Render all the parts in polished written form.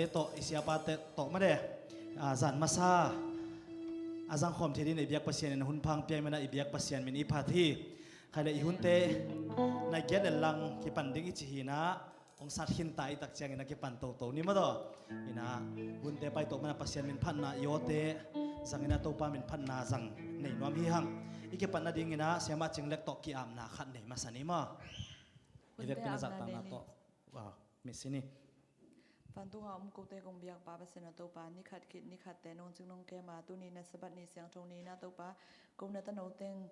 to isiapa te to ma de zan masa azang khom thedi nei biak pasien in hun phang piai mena ibiak pasien min ipha thi khaile i hun te na get lang ki panding i chi na ong sat hin tai tak chiang ina ki pan to to ni ma do ina hun te pai to mana pasien min phan na yo te zangina to pa min phan na zang nei nom hi hang ike pan na ding ina sema chinglek to ki am na khat nei masani ma ibek pina zat ta na to wa misini pan tu ham ko te kong biak pa pasen na to pa ni khat kit ni khat te non chung nong ke ma tu ni na sabat ni siang thong ni na to pa kong na ta no teng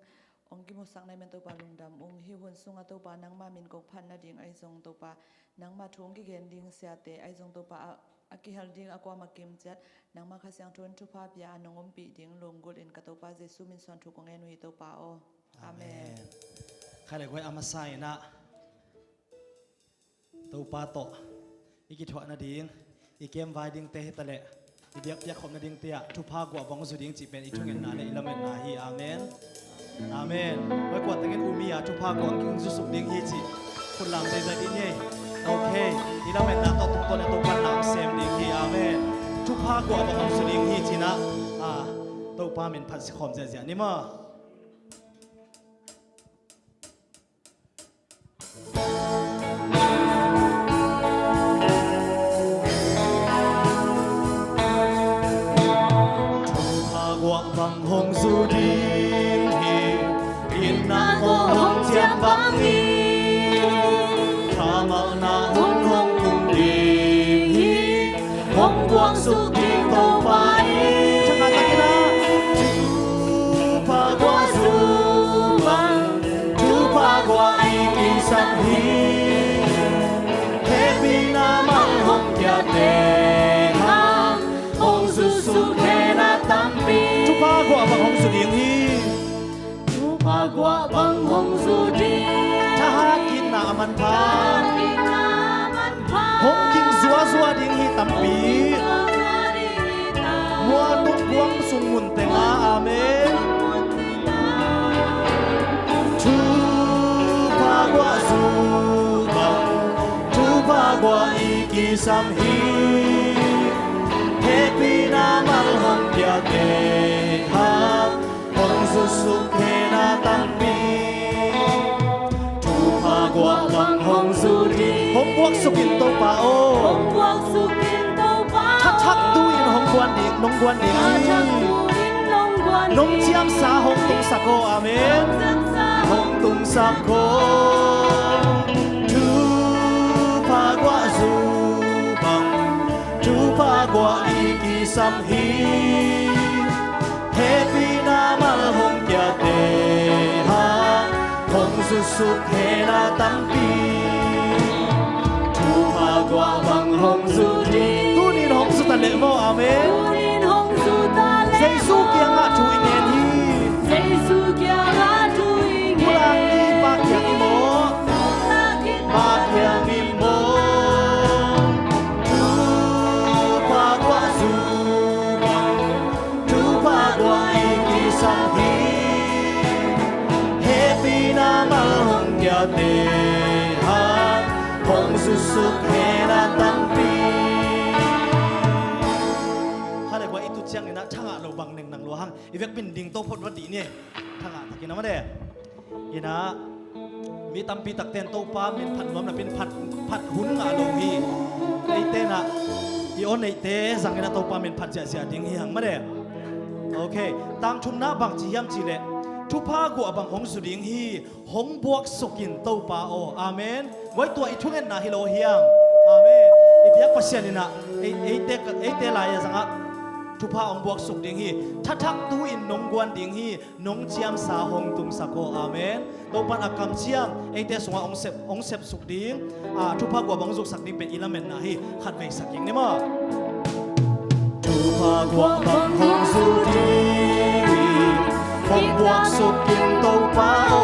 ong ki mo sak nai men to pa lungdam ong hi hun sunga to pa nang ma min kok phan na ding ai zong to pa nang ma thong ki gen ding sia te ai zong to pa aki hal ding akwa ma kim chat nang ma kha siang thon thu pa pya anongom pi ding longgol in ka to pa jesu min son thu kong enui to pa o amen khai le goi amasai na to pa to iki thwa na ding ikem vai ding te tale ibiak pia khom na ding te thu pha gwa bang zu ding chi pen i thungen na le ilamen na hi amen amen wai kwa tengen umia thu pha gwa king zu suk ding hi chi khun lam te zai ni okay ilamen na to tum to na to pan nam sem ding hi amen thu pha gwa bang zu ding hi chi na to pa men phat si khom ja ja ni ma bằng hồng du điên hi yên na cô hồng chiang băng hi tha mạo na hôn hồng cùng điên hi hồng quang su điên tô vai chẳng hạn cái na chú pha qua du bằng chú pha qua ai kỳ sang hi thế bi na mang hồng kia tê ha hồng su su thế na tam pi pha gwa bang hong su ding hi chu pha gwa bang hong su ding tha ha kin na man pha hong king zua zua ding hi tam pi mua tuk buang sung mun te nga amen chu pha gwa su bang chu pha gwa i ki sam hi happy na mal hong kya ke suk he na tam pi thu pha gwa bang hong su di hong buak sukin to pa o hong buak sukin to pa thak tu in hong kwan dik nong kwan dik nong chiam sa hong tung sa ko amen hong tung sa ko thu pha gwa zu bang thu pha gwa i ki sam hi happy na mal hong kya te ha hong su su he na tam pi thu pha gwa bang hong su di tu nin hong su ta le mo amen tu nin hong su ta le jesu kya nga thu ingen hi jesu kya nga thu ingen pulang ni pa kya ni mo pa kya ni mo thu pha gwa su bang thu pha gwa sam hi happy na mal hong kya te ha hong su su he na tam pi hale kwa itu chiang ina thanga lo bang neng nang lo hang ivek bin ding to phot wadi ni thanga takin ma de ina mi tam pi tak ten to pa min phat nom na pin phat hun nga lo hi ei te na i on ei te zang ina to pa min phat ja ja ding hi hang ma de okay tang thum na bang chi yam chi le thu pha gwa bang hong su ding hi hong buak sukin to pa o amen wai tua i thungen na hi lo hiam amen i biak pasien ina ei te la ya zanga thu pha ong buak suk ding hi thak tu in nong gwan ding hi nong chiam sa hong tum sa ko amen to pan akam chiam ei te songa ong sep suk ding thu pha gwa bang zuk sak ding pen ilamen na hi khat ve saking ne ma thu pha gwa bang hong su ding hong buak sukin to pa o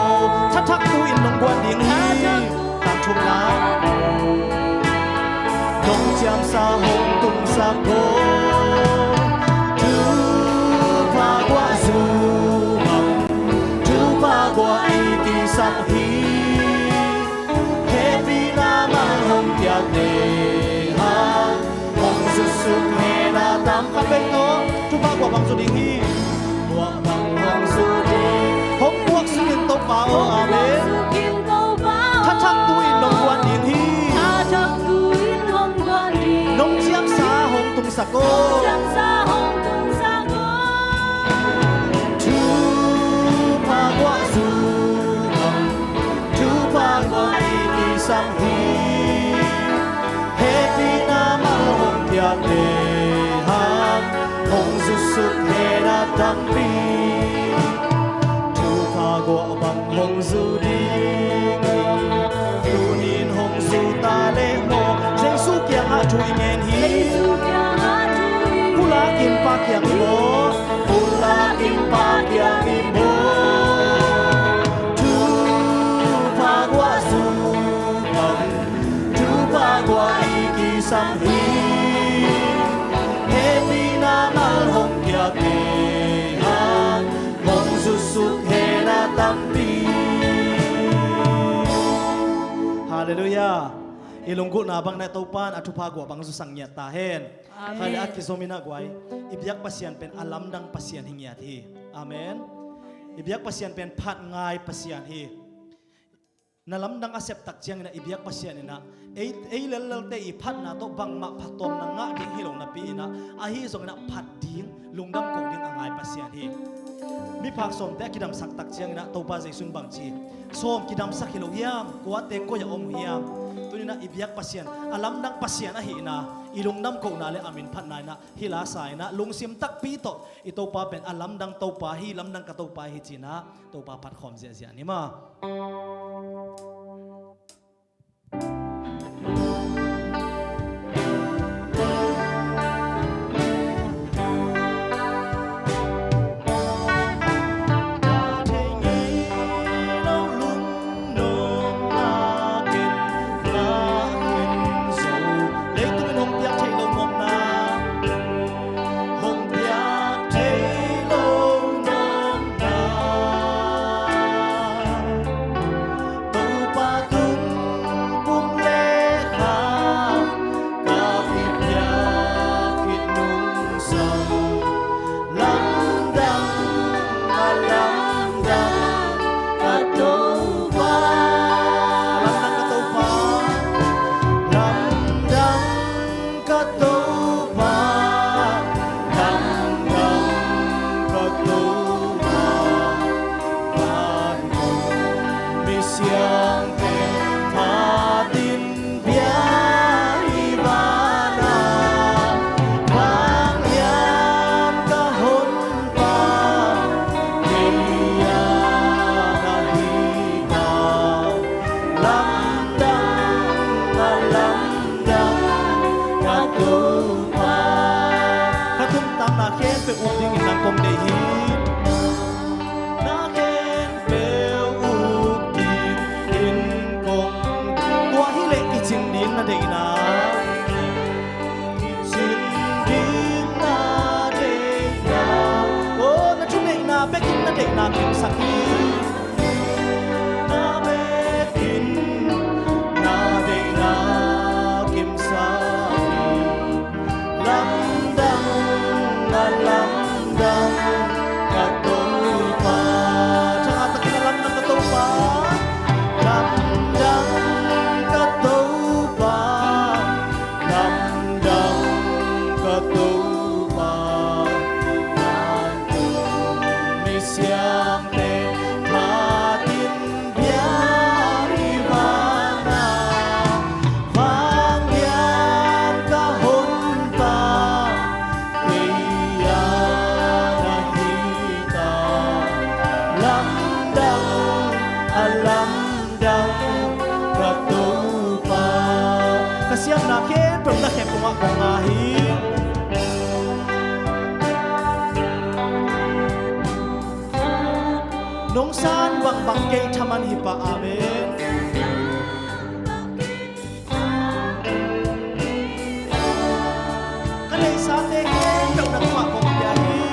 thak tu in nong gwan ding hi tam thum na nong chiam sa hong tum sa ko thu pha gwa su bang thu pha gwa i ki sam hi happy na ma hong kya te ha hong su suk he na tam khăn bên nó tu ba của bang su ding hi wa bang hong su di hok buak su in to pa o amen thắt thắt tu in nong quan ding hi nong chiang sa hong tung sa ko tu pa wa su tu pa wa i sam hi he pi na ma hong pya te han hong su suk he na tam pi tu pa wa bang hong su di lu nin hong su ta le mo jeng su kyang ha chu ngen hi pula kim pa kyang mo pula kim pa kyang mo tu pa wa su bang tu pa wa i ki sam hi he pi na mal hong kya te han hong su su he na tam pi hallelujah ilunggu na bang na topan at tupa gwa bang susang nyat tahen kali at kisomina gwai ibyak pasyan pen alam dang pasyan hingyat hi amen ibyak pasyan pen phat ngai pasyan hi nalam dang asep tak chiang na ibyak pasyan ina ei lel te i phat na to bang ma phatom na nga ding hilong na pi na a hi zong na phat ding lungdam ko ding angai pasyan hi mi phak som te kidam sak tak chiang na to pa jaisun bang chi som kidam sak hilo yam ko te ko ya om hiam tunina ibyak pasyan alam dang pasyan a hi na ilungnam ko na le amin phat na na hila sai na lungsim tak pi to ito pa pen alam dang to pa hi lam dang ka to pa hi china to pa phat khom zia zia ni ma kasiang na ken pernah ken kuma kongahi nong san bang bang ke taman hipa amen kanai sa te ken pernah kuma kongahi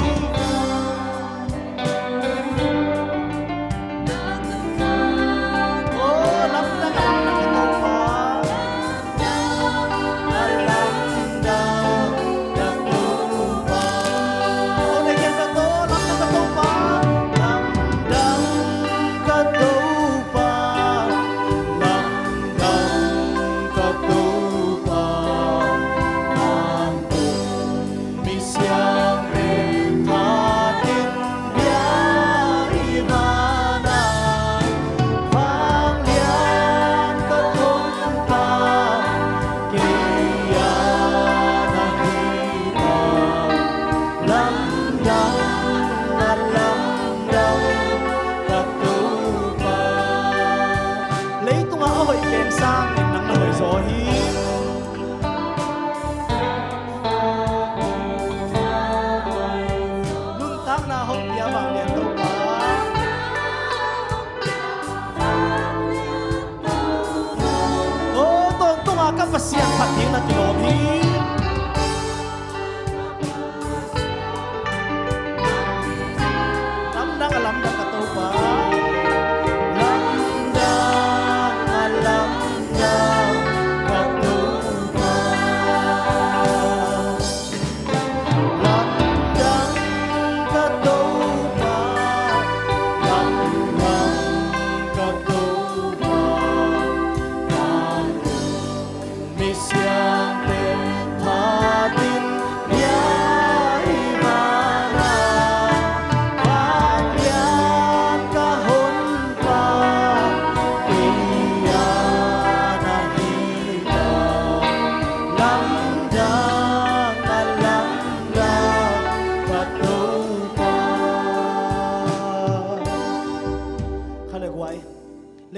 oh lam na ka na ka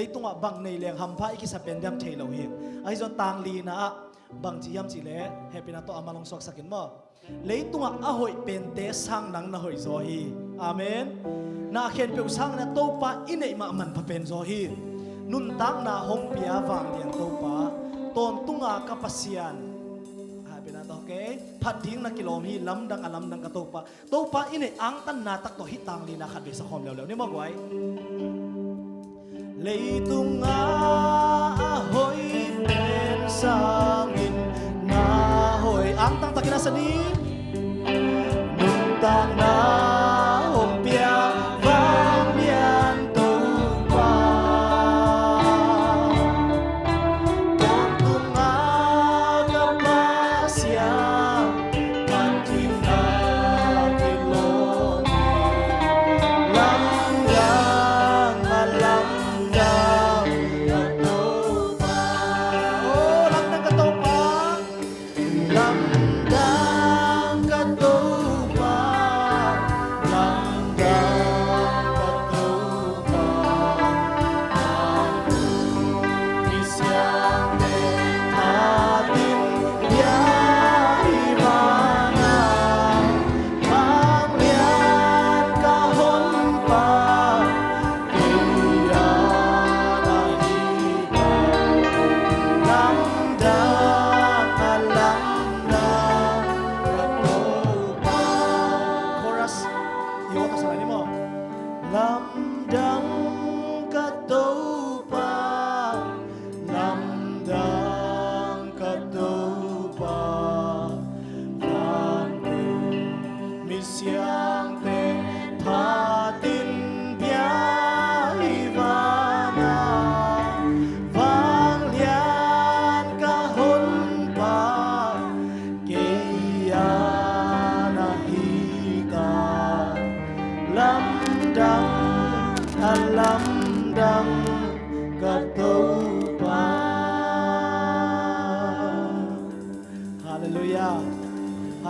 leitunga bang nei leng hampa ikisa pendam thelo hi ai zon tang li na bang chi yam chi le happy na to amalong sok sakin mo leitunga ahoi pente sang nang na hoi zo hi amen na khen pe sang na to pa inei ma man pa pen zo hi nun tang na hong pia wang lian to pa ton tunga kapasian okay phat ding na kilom hi lam dang alam dang ka to pa ine ang tan na tak to hitang li na khat be sa khom lew ni mo gwai leitung a hoi pen sangin na hoi ang tang takina sani nung tang na hom pia vang lian to pa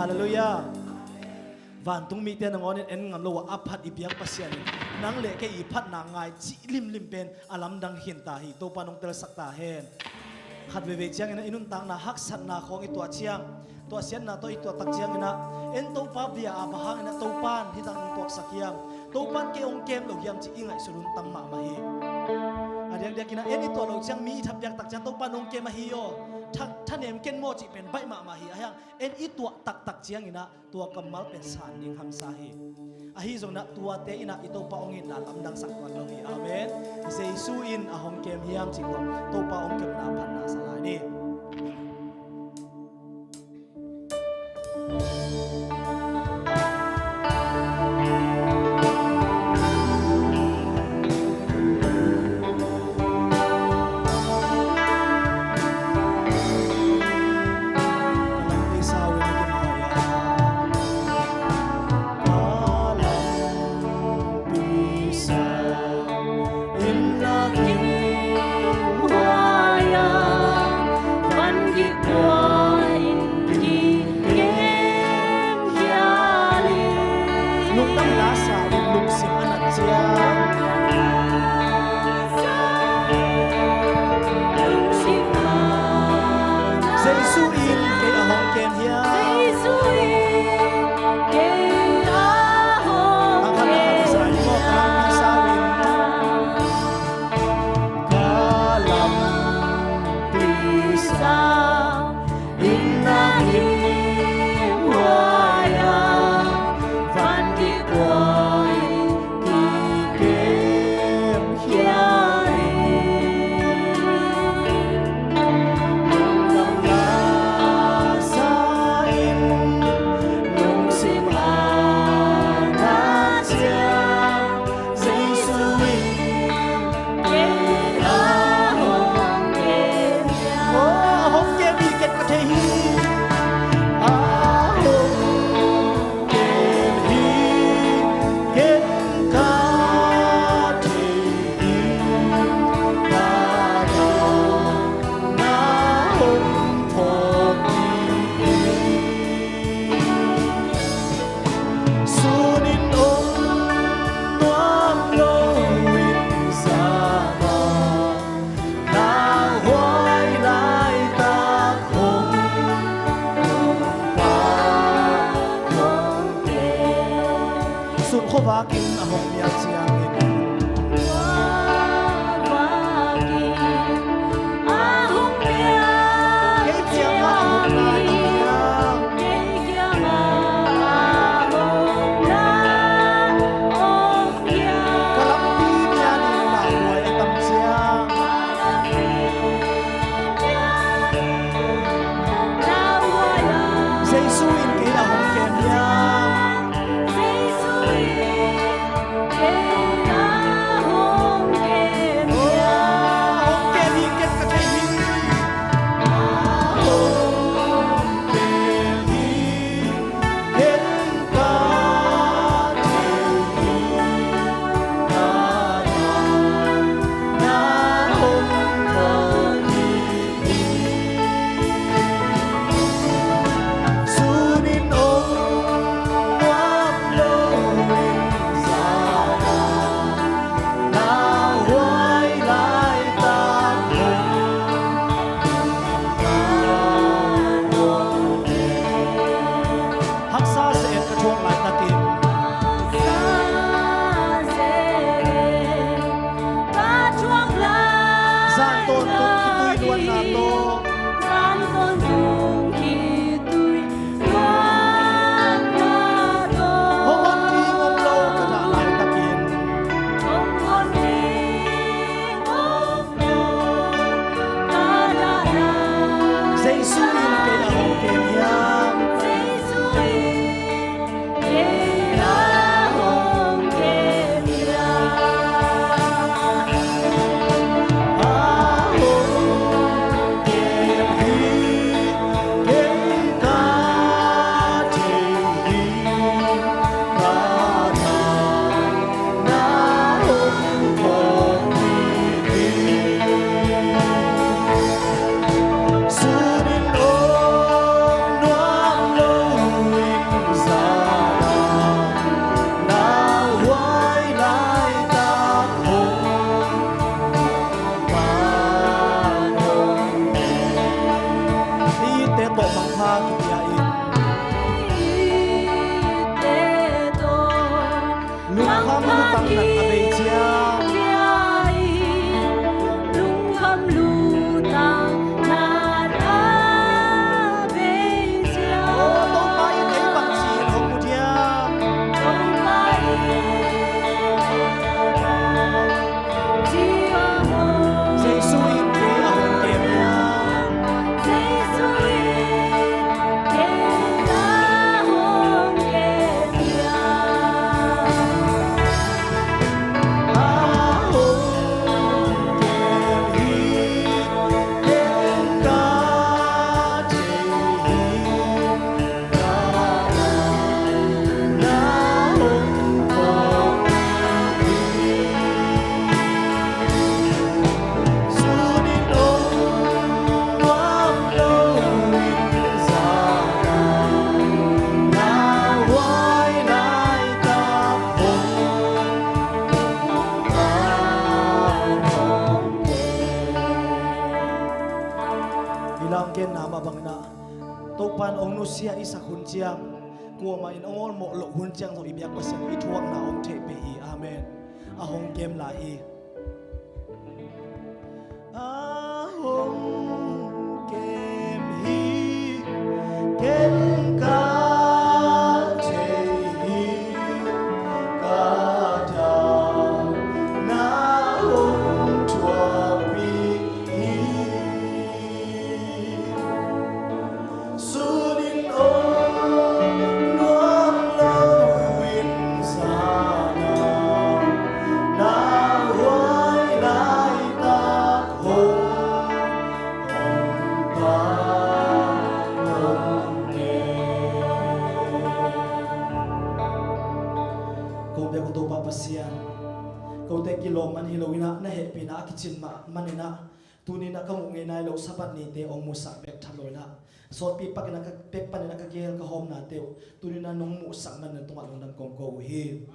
Hallelujah. Van tung mi ten ngon en ngam lo aphat ipiang pasian nang le ke iphat na ngai chi lim lim pen alam dang hin ta hi to panong tel sakta hen khat ve ve chiang ina inun tang na hak sat na khong i to chiang to sian na to i to tak chiang ina en to pa bia abahang ina to pan hi tang to sakiam to pan ke ong kem lo yam chi ingai surun tam ma ma hi adiak dia kina en i to lo chiang mi thap yak tak chiang to pan ong kem ma hi yoท่านเอ็มเก่นโมจิเป็นใบมาฮีอะยังเอ็นอีตัวตักเจียงอินะตัวกำมัลเป็นสารนิ่งคำสาฮีอะฮีจงนะตัวเตอินะอิตัวปะองอินนาลำดังสักวันเราฮีอาเมนเซซูอินอะฮงเกมฮิยามจิงตัวปะองเกมนาพันนาสลายนี่ sun kho va kin a hong biak chiang in pan ong nu sia isa hun chiang kuwa ma in ongol mo lo hun chiang so ibyak pasang i thuak na ong the pe i amen a hong kem la i a hong kem hi kem ka the hi ka da na hong thua pi hi kilom an hilowina na hepina kitchen ma manina tunina kamu ngai nai lo sabat ni te ong musa bek thaloina sot pi pakina ka pek panina ka gel ka hom na te tunina nong mu sak man tunga longdam kong ko hi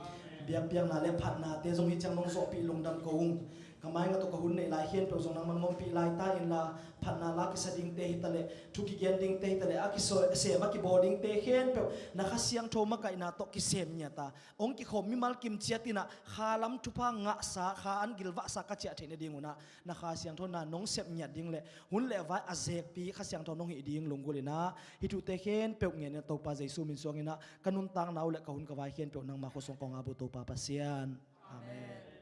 biak biak na le phat na te jong hi chang nong so pi longdam ko kamay nga to kahun na ilahin pero zong nang mangompi ilay ta in la phat na la ki sading te hitale thuki gen ding te hitale aki so se ma ki boarding te hen pe na khasiang thoma ka ina to ki sem nya ta ong ki khom mi mal kim chiatina khalam thupa nga sa kha an gilwa sa ka chia thene dinguna na khasiang thona nong sep nya ding le hun le vai azek pi khasiang thon nong hi ding lungulina hi thu te hen pe nge ne to pa jaisu min songina kanun tang naw le kahun ka vai hen pe nang ma ko song ko nga bu to pa pasian amen.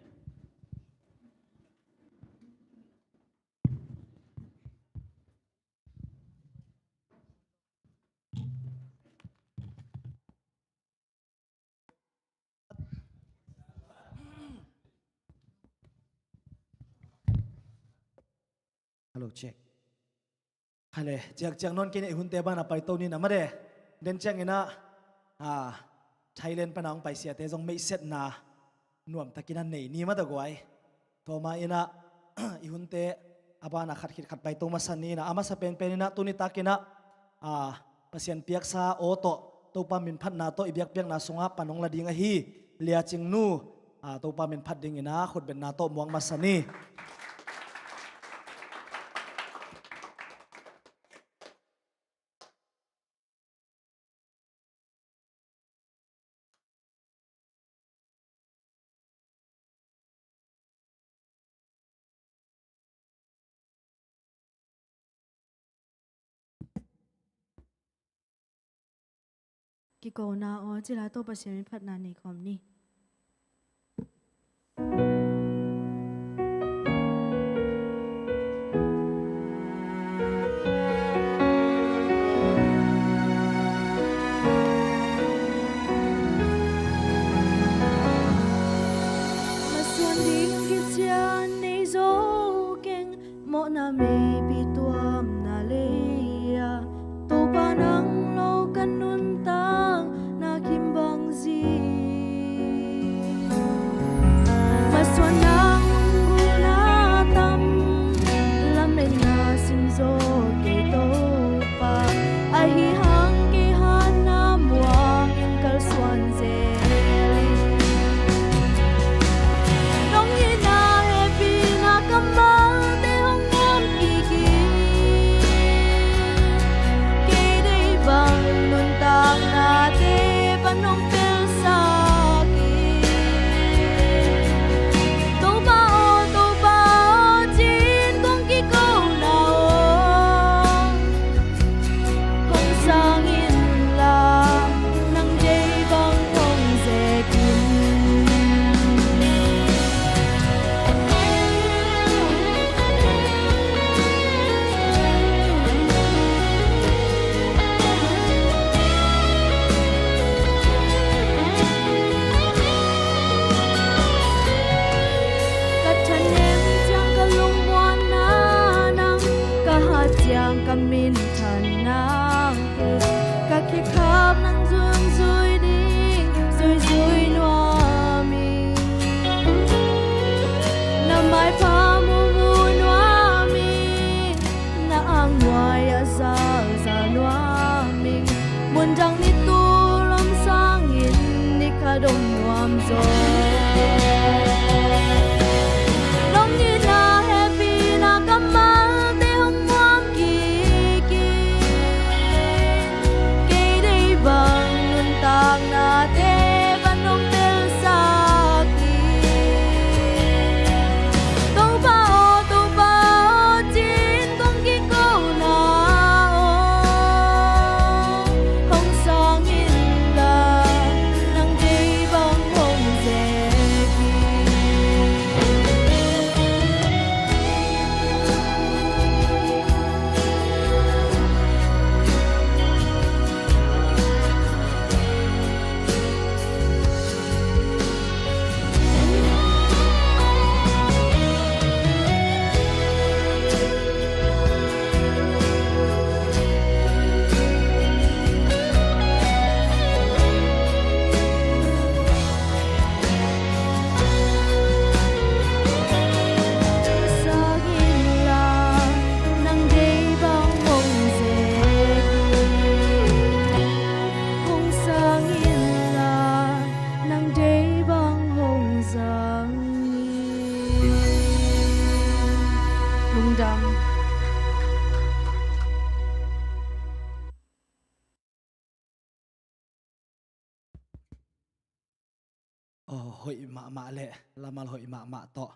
Hello check. Hale, jak non kini hun te bana pai to ni na mare. Den chang ina Thailand panang pai sia te jong mei set na nuam takina nei ni ma da goi. To ma ina ihun te abana khat khit khat pai to ma sani na ama sa pen pen ina tuni takina pasien piak sa oto to pa min phat na to ibyak piak na sunga panong la ding a hi lia ching nu to pa min phat ding ina khut ben na to muang ma sani. Ki ko na o chila to pasien phat na ni khom ni masuan ding ki chian nei zo keng mo na me pi tuam na le ya to pa nang lo kanun tang na kim bang zi masuan nang guna tam lam nei na sim zo ke to pa ai hi hang ke han na muang in kal suan ze nong ye na happy na kamal te hong ngom ki ki ke dei bang nun tang na te panong pel sa ki to ba o chin kong ki ko na o kong sang in la nang dei bang kong ze kin Kat chanem chang ka lung muan na nang ka ha chang ka min than nang ki ka ki khap nang zung zui ding zui zui noa mi na mai pa mu mu noa mi na ang noa ya za za noa mi mun jang ni tu lom sang in ni ka dom nuam zo nong ni na happy na kamal te hong muam ki ki ke dei bang nun tang na te panong tel sa ki to ba o chin kong ki ko na o hong sang in la nang dei bang hong ze ki หอยมาเละละมาหอยมาต่อ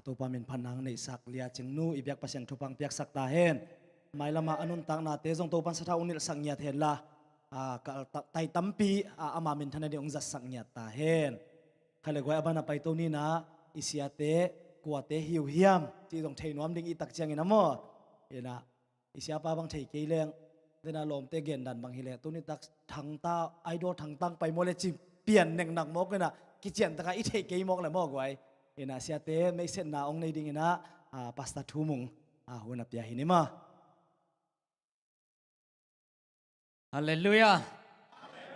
ตัวปามินพันนังในสักเลียจึงนู้อีเบียกภาษาทุพังเปียกสักตาเห็นไม่ละมาอนุนตังนาเตจงตัวปันสะท้าอุนิลสังเงียเห็นละไตตั้มปีอามามินทันเดียงจัดสังเงียตาเห็นใครเลยว่าบ้านไปตัวนี้นะอิเสียเตกัวเตหิวเฮียมที่ต้องเทนวมดิ่งอีตักเจียงนะมั่วเห็นนะอิเสียป้าบางเทกีเลงเดน่าลมเตเกนดันบางฮิเลตัวนี้ตักทางตาไอดอลทางตั้งไปโมเลจิเปลี่ยนหนึ่งหนักมกเลยนะกิจเจนตะการอีเทกีมกเลยมกไว้เห็นนะเสียเตไม่เส้นนาองในดิ่งนะปัสตาทูมุงหัวนับยาหินิมาฮาเลลูยา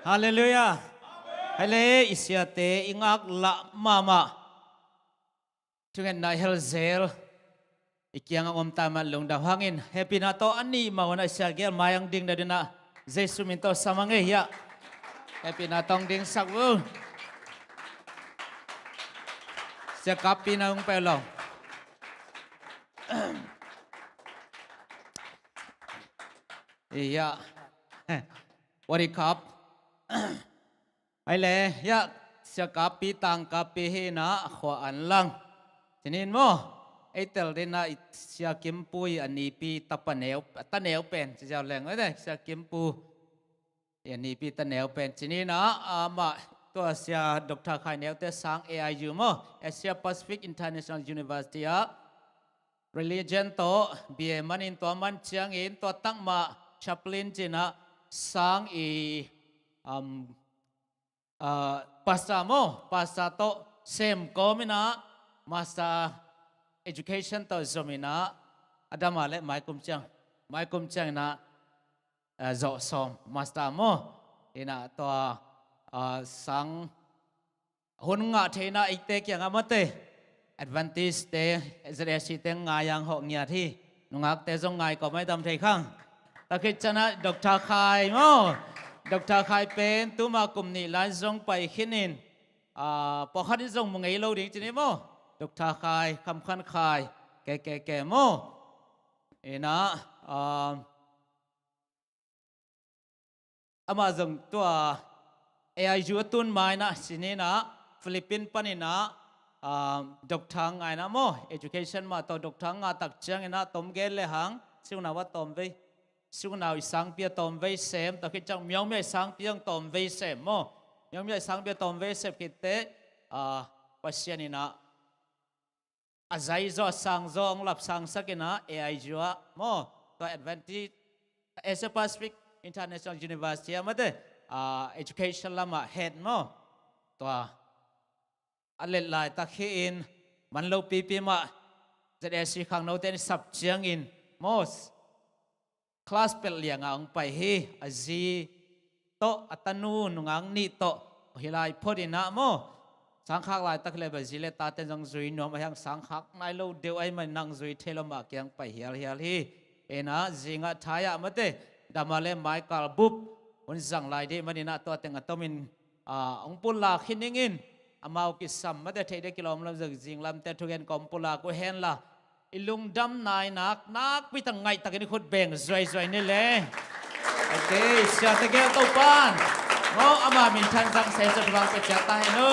ฮาเลลูยาฮาเลอิสยาเตอิงักละมาทุกคนนายเฮลเซลอีกอย่างอมตามันลงดาวหางอินเฮปินาโตอันนี้มาวันอิสยาเกลมายังดิ่งได้นะเจสุมินโตสมังเฮียเฮปินาตองดิ่งสักวูเสียกับปีนาองไปลองเฮียวันนี้ครับไอ้เล่ยะเสียกับปีตังกับปีเฮนะขวอันลังทีนี้มั้งไอ้เตลเดน่าเสียกิมปุยอันนี้ปีตะปะเนวตะเนวเป็นจะเอาแรงไว้เลยเสียกิมปูอันนี้ปีตะเนวเป็นทีนี้นะมาตัวเสียดร.ไข่เนวเตสัง AIU มั้ง Asia Pacific International University อะ religion โตเบียมันอินตัวมันเชียงอินตัวตั้งมาchaplain จีนะสังpastor mo pastor to same komina master education to zomina adama le mai kum chang na zo som master mo ina to sang hun nga theina ikte kyang amate advantage te zresi te nga yang ho nya thi nungak te zong ngai ko mai dam thei khang ta khit chana dr khai mo Dr. Khai pen tu ma kum ni lan zong pai khinin po khat zong mu ngei lo ding chini mo Dr. Khai kham khan khai ke mo ena ama zong to ai ju tun mai na sini na Philippine panina Dr. ngai na mo education ma to Dr. nga tak chang ena tom gel le hang siu na wa tom ve siêu nào sáng bia tôm vây xem ta khi trong miếng miếng sáng bia tôm vây xem mo miếng miếng sáng bia tôm vây xem khi thế pasien ina azai zo sang zo ang lap sang sakina ai jua mo to advantage Asia Pacific International University amate education lama head mo to alet lai ta khi in man lo pi ma ZSC khang no ten sub chiang in most class pel liang ang pai hi azi to atanu nungang ni to hilai phodina mo sangkhak lai tak le ba zile ta ten jong zui nom yang sangkhak nai lo deu ai man nang zui theloma kyang pai hial hi ena zinga thaya mate damale michael bup un zang lai de manina to teng atomin ong pula khiningin amau ki sam mate theide kilom lam jang jinglam te thugen kom pula ko hen la ilung dam nai nak pi tang ngai takini khut beng zoi ni le okay sia te ge to pan ngo ama min than jang se sa bang pe cha ta he no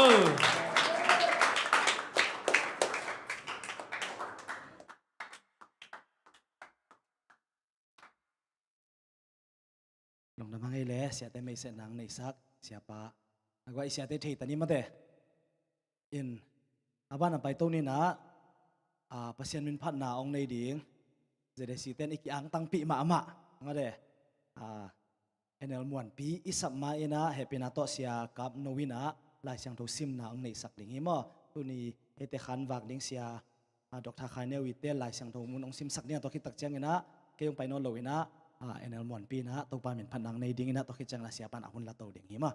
lồng đam ngay lẽ sia te mai se nang nei sak sia pa agwa sia te thei tani mate in abana pai to ni na pasien min phat na ong nei ding zede si ten iki ang tang pi ma ngade enel muan pi isap ma ina happy na to sia kap nowina lai siang tho sim na ong nei sak ding mo tu ni ete khan wak ding sia Dr. Khai ne wi te lai siang tho mun ong sim sak nia to ki tak chang ina ke yong pai no lo ina enel muan pi na to pa min phat nang nei ding ina to ki chang la sia pan ahun la to ding hi ma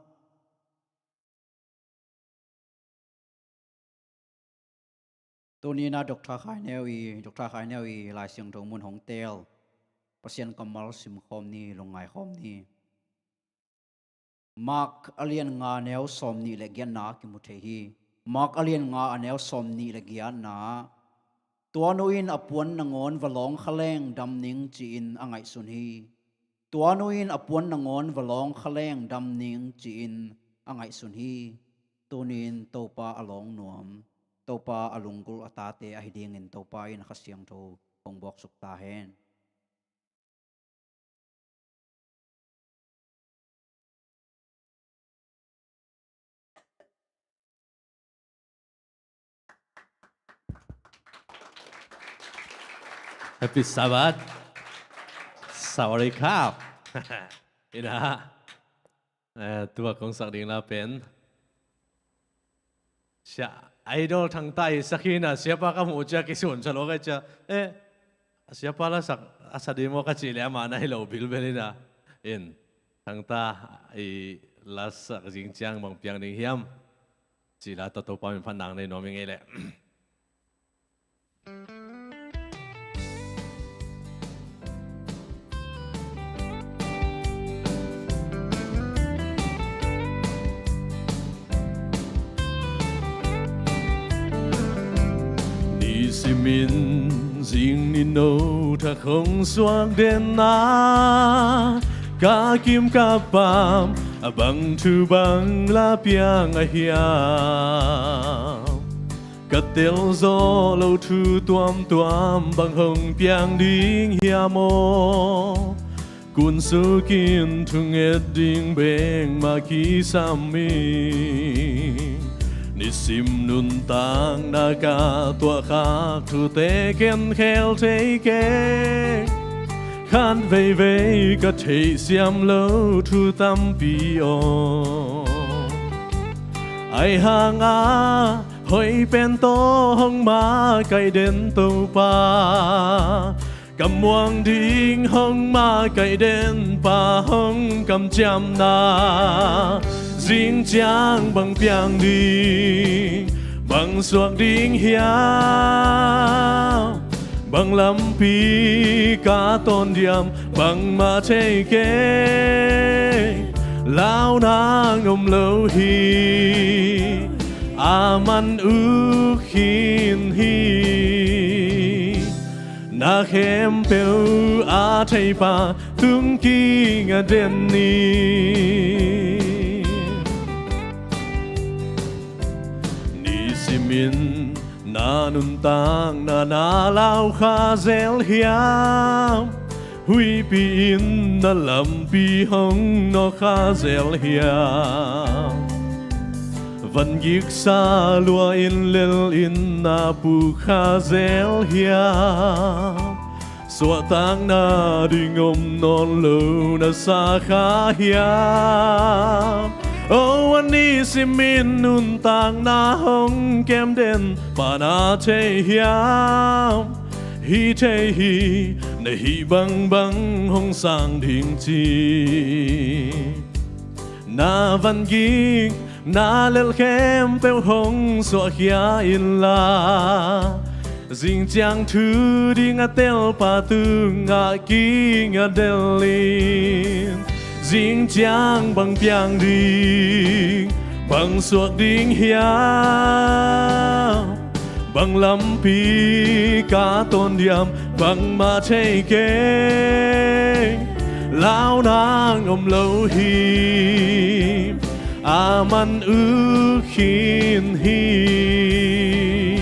ตัวนี้นะดร.ขายแนวอีลายเสียงตรงมุนของเตลเปอร์เซ็นต์กำมลสิมคอมนี่ลงไงคอมนี่มาร์กอเลียนงาแนวสมนี่เล็กยันนากิมุเทฮีมาร์กอเลียนงาแนวสมนี่เล็กยันนาตัวนุอินอปวนนงอนวลองขะแลงดำนิงจีนอ่างไอสุนฮีตัวนุอินอปวนนงอนวลองขะแลงดำนิงจีนอ่างไอสุนฮี tunin topa along nuam topa alungkul atate ahidingin topa in kasyang to pongbok suktahen Happy Sabbath สวัสดีครับนี่นะฮะตัวของสักดิ่งละเป็นเสียไอดอลทางใต้สักทีนะเสียปากกับหมูจะกิสุนฉลองกันจะเสียปากละสักอาสดีโมกัจิเลียมาในเราบิลเบลินะทางใต้ไอลาสักจริงจังบางเพียงหนึ่งเฮียมจีละตัวปาเป็นพันนางในน้องยังไงแหละ si min riêng ni nô tha không xoang đen na ca kim ca pam bằng thu bằng la piang a hiam cất tel gió lâu thu tuam bằng hồng piang đinh hiamo kun su kin thung et ding beng ma ki sam mi nisim nun tang na ka tua khác thu te ken khel te ke khan vei vei ka thei siam lo thu tam pi o ai hang a hoi pen to hong ma kai den to pa cầm muang ding hong ma kai den pa hong cầm cham na riêng chang bằng piang đi bằng suak ding hiao bằng lam pi ca ton diam bằng ma che ke lao na ngom lo hi aman u hin hi na khem peu a thei pa tung ki nga den ni min na nun tang na lao kha zel hiam hui pi in na lam pi hong no kha zel hiam van gik sa lua in lel in na pu kha zel hiam swa tang na ding om non lo na sa kha hiam ohวันนี้สิมินนุนต่างหน้าห้องแก้มเด่นป่านาเทยามฮีเทฮีในฮีบังบังห้องสร้างทิ้งจีนาวันกิกนาเลลเข้มเปียวห้องสวกยาอินลาจิงจางถือดิ่งเตลปาตึงกิงเดลินriêng chang bằng piang đi bằng suak ding hiao bằng lam pi ca ton diam bằng ma che ke lao na ngom lo hi aman u khin hi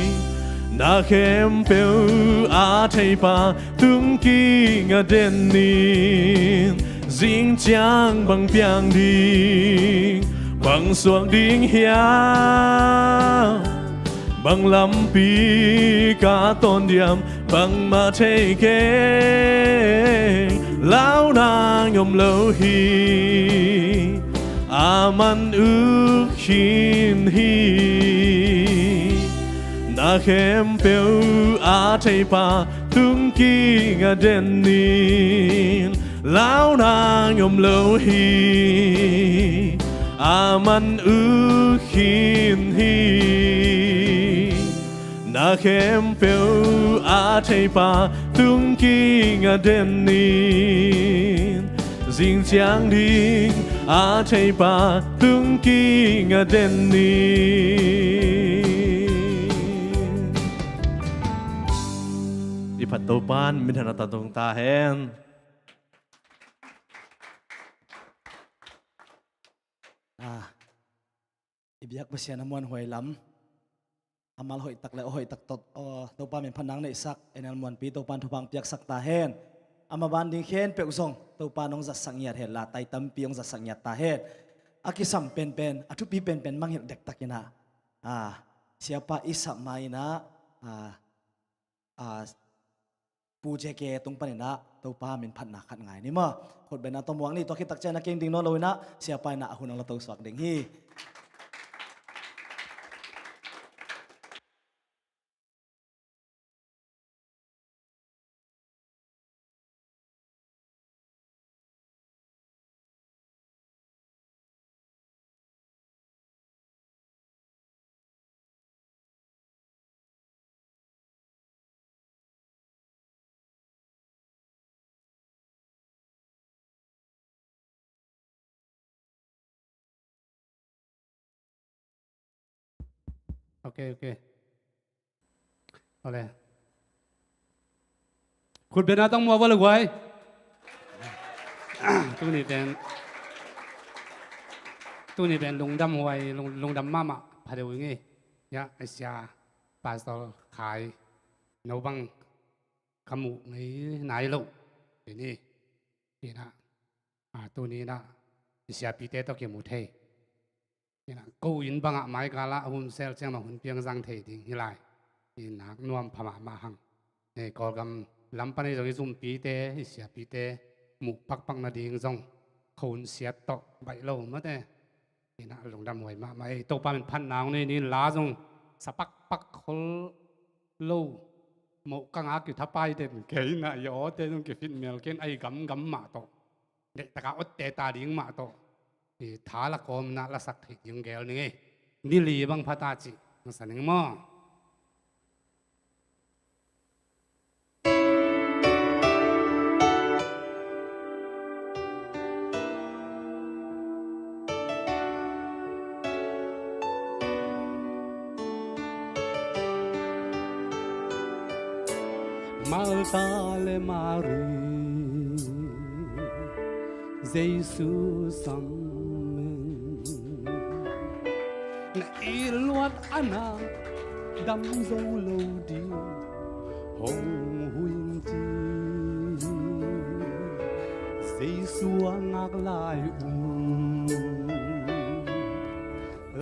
na khem peu a thei pa tung ki nga den ni riêng chang bằng piang đi bằng suak ding hiao bằng lam pi ca ton diam bằng ma che ke lao na ngom lo hi aman u khin hi na khem peu a thei pa tung ki nga den ni lao na ngom lo hi aman u khin hi na khem peu a thei pa tung ki nga den ni riêng chang ding a thei pa tung ki nga den ni di phat to pan min thana ta tong ta hen ibiak pasya namuan huay lam amal hoy tak le hoy tak tot to pa min phanang nei sak enal muan pi to pan thupang piak sak ta hen ama ban ding khen pe usong to pa nong za sangyat he la tai tam piong za sangyat ta he akisam pen pen atu pi pen pen manghil dek takina siapa isa maina puje ke tung panina to pa min phan na khat ngai ni ma khot bena to muang ni to khitak chana king ding no loina siapa na hunang la to swak ding hi Ok.เอาเลยคุณเป็นต้องมัวว่าเลยไว้ตัวนี้เป็นลุงดำไว้ลุงดำมาพาเดี๋ยวงี้ยะไอเสียปลาสตอขายนบังขมุนี่นายลูกนี่นะตัวนี้นะเสียปีเตต้องเกี่ยวมุเทกูอินบังอะไม้กาละหุ่นเซลเจ้ามาหุ่นเพียงสังเทดิงฮิไลนักนวมพม่ามาหังนี่ก็กำลำปันนี้จะกิซุ่มปีเตเสียปีเตหมูปักนาดิงซงคนเสียตกใบโลมาแต่นี่นะลงดำหวยมาไอ้ตัวปลาเป็นพันนาวนี่ล้าซงสปักคนโลหมูกังอากิทับไปเต็มเกยนะยอเต็มเกฟิตเมลเกนไอ้กำมาโตเด็กตะกาอดเตตาดิงมาโตท้าละกอมนะละสักถิยังแกวนี่นี่ลีบังพัตตาจิมาสันนิมอ Malta le Marie, Jesus amen. Na ilwat ana dam zo lo di hong huing ti. Jesus ngak lai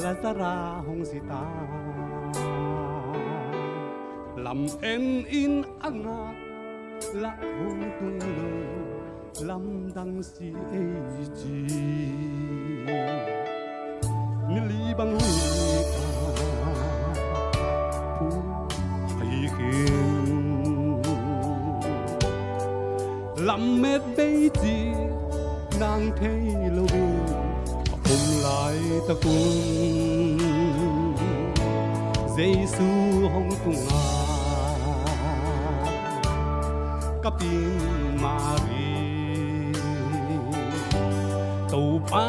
Lazara hong sita. Lam en in angat la hong tung lo lam dang si ei chi nili bang hui ka pu ai hin lam met bei chi nang thei lo hong lai ta kun Giêsu hong tung kapin Marie tàu pa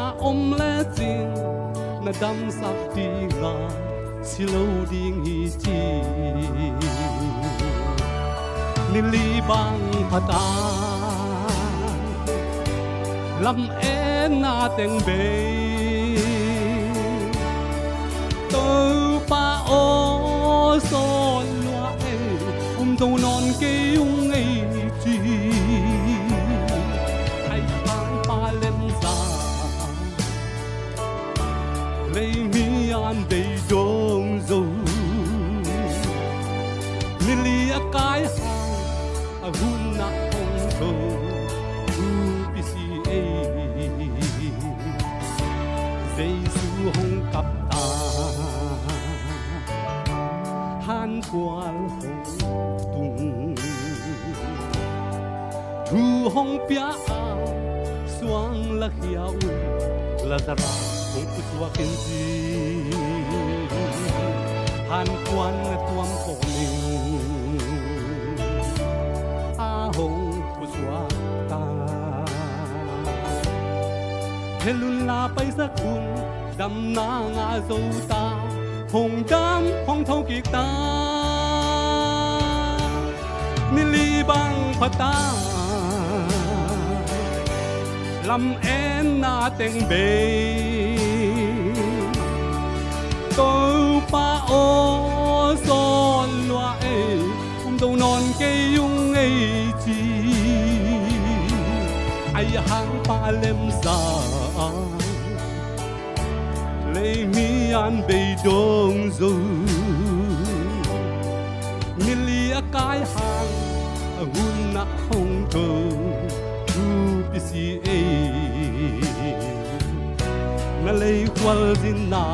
le chin na dam sak ti ga silo ding hi chi ni li bang phata lam en na teng be tàu pa o son loa tàu non kê ung ei chi ai phang pa lên ra lấy mi an đầy dong dâu lili a cái hàng a hun na hong thô u pi si ei Giêsu hong cặp ta han qual hong thu hong pia suang la hiao la zara hong kuswa kenji han quan tuam ko ni a hong kuswa ta helun la pai sa kun dam na nga zo ta hong dam hong thau ki ta nili bang phata lam en na teng be hang pa lem sa lấy mi an bay dong zo milia kai hang hun na hong ko tu pisi e na lấy qual din na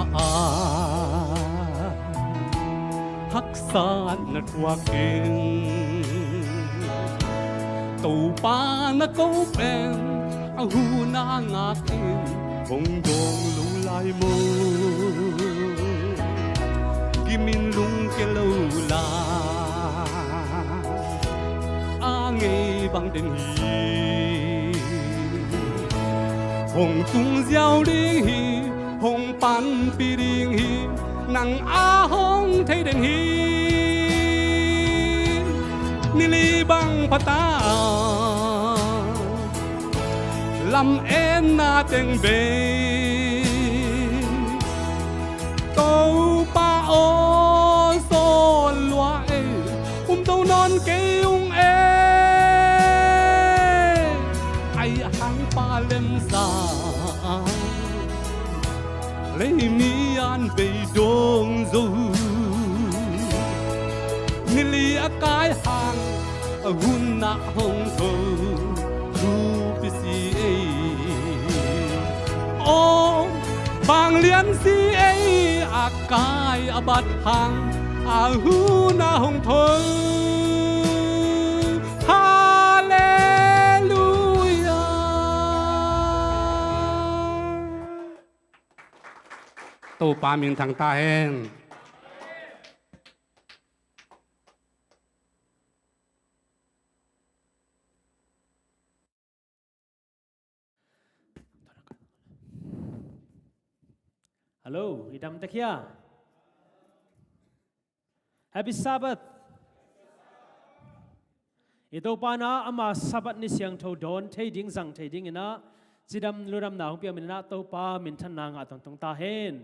hắc sa na qua ken tàu pa na câu bèn hu na ngạc in bông dong lu lai mô kim min lung ke lâu la a nghe bằng đèn hi hồng tung giao đi hi hồng pan pi ding hi nang a hong thấy đèn hi nili bang pata lam en na teng be câu pa o so loa e tâu non ke ung e ai hang pa lem sa lấy mi an be dong zo nili a kai hang a hun na hong ko tu pisi e o bang lian si e a kai a bat hang a hu na hong ko hallelujah. Tô pa miền thằng ta hen. Hello, idam takia. Happy Sabbath. Ito pa na ama Sabbath ni siyang tho don thei ding zang thei ding ina sidam luram na hong pia min na to pa min than na nga tong tong ta hen.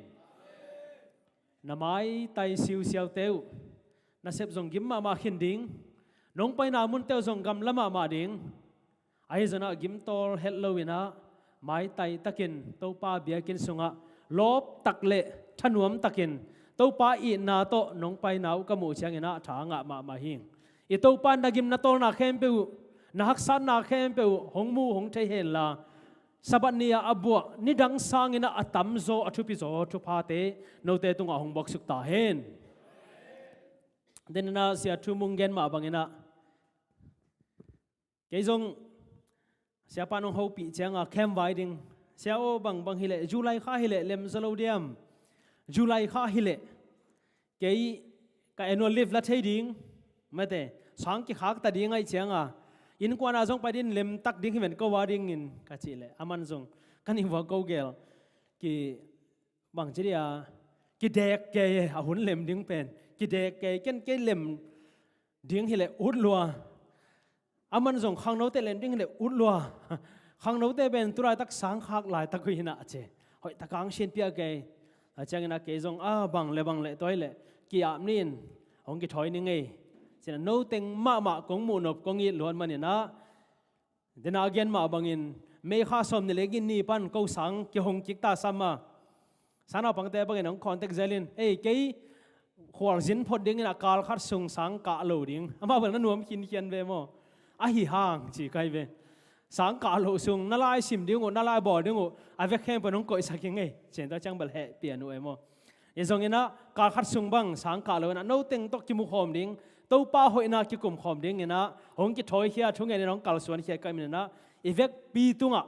Namai tai siu siau teu na sep zong gim ma khin ding nong pai na mun teu zong gam lama ma ding ai zana gim tol hello ina mai tai takin to pa biakin sunga lop takle thanuam takin to pa I na to nong pai nau ka mu chiang ina tha nga ma hing I to pa nagim na tol na khem peu na haksan na khem peu hong mu hong thei hen la sabat nia abua ni dang sang ina atam zo athupi zo thu pha te no te tunga hong bok suk ta hen den na sia thu mung gen ma bangina ke zong sia pa nong ho pi chiang a khem vai ding sia o bang hile July kha hile lem zalo diam July kha hile ke ka annual leave la thei ding mate sang ki khak ta ding ai chiang a in kwa na zong pa din lem tak ding himen ko wa ding in ka chi le aman zong kaning wa ko gel ki bang chiria ki dek ke a hun lem ding pen ki dek ke ken ke lem ding hile ut lua aman zong khang no te lem ding hile ut lua khang no te ben turai tak sang khak lai tak hui na che hoi takang shin pia ke achang na ke zong a bang le toile ki am nin hong ki thoi ni ngei sina no teng ma kong mu nop kong I luan manina dena again ma bangin me kha som ni legin ni pan ko sang ki hong kik ta sama sana pangte bangin ong contact zelin ei ke khwal zin phot ding na kal khat sung sang ka lo ding ama ban nuam kin kian ve mo a hi hang chi kai ve sang ka lo sung na lai sim ding na lai bo ding a ve khem panong ko sa ki ngei chen ta chang bal he pianu emo e zong ina kal khat sung bang sang ka lo na no teng tok ki mu khom ding to pa hoi na ki kum khom ding ina hong ki thoi khia thung ene nong kal suan khia kai mina evek pi tunga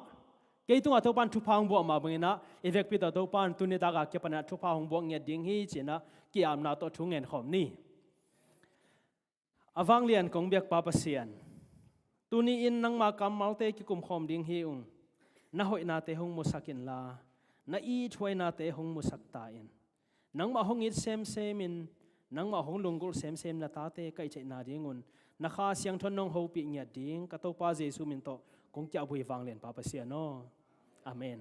ke tunga to pan thu phang bo ma bangina evek pi to pan tuni ta ga ke pana thu pha hong bo nge ding hi china ki am na to thung en khom ni awang lian kong biak pa pasian tuni in nang ma kam malte ki kum khom ding hi na hoi na te hong musakin la na I thoi na te hong musak ta in nang ma hong it sem in nang ma hong lungul sem na ta te kai chai na dingun na kha siang thon nong ho pi nya ding ka to pa jesu min to kong kya bui wang len pa pasia no amen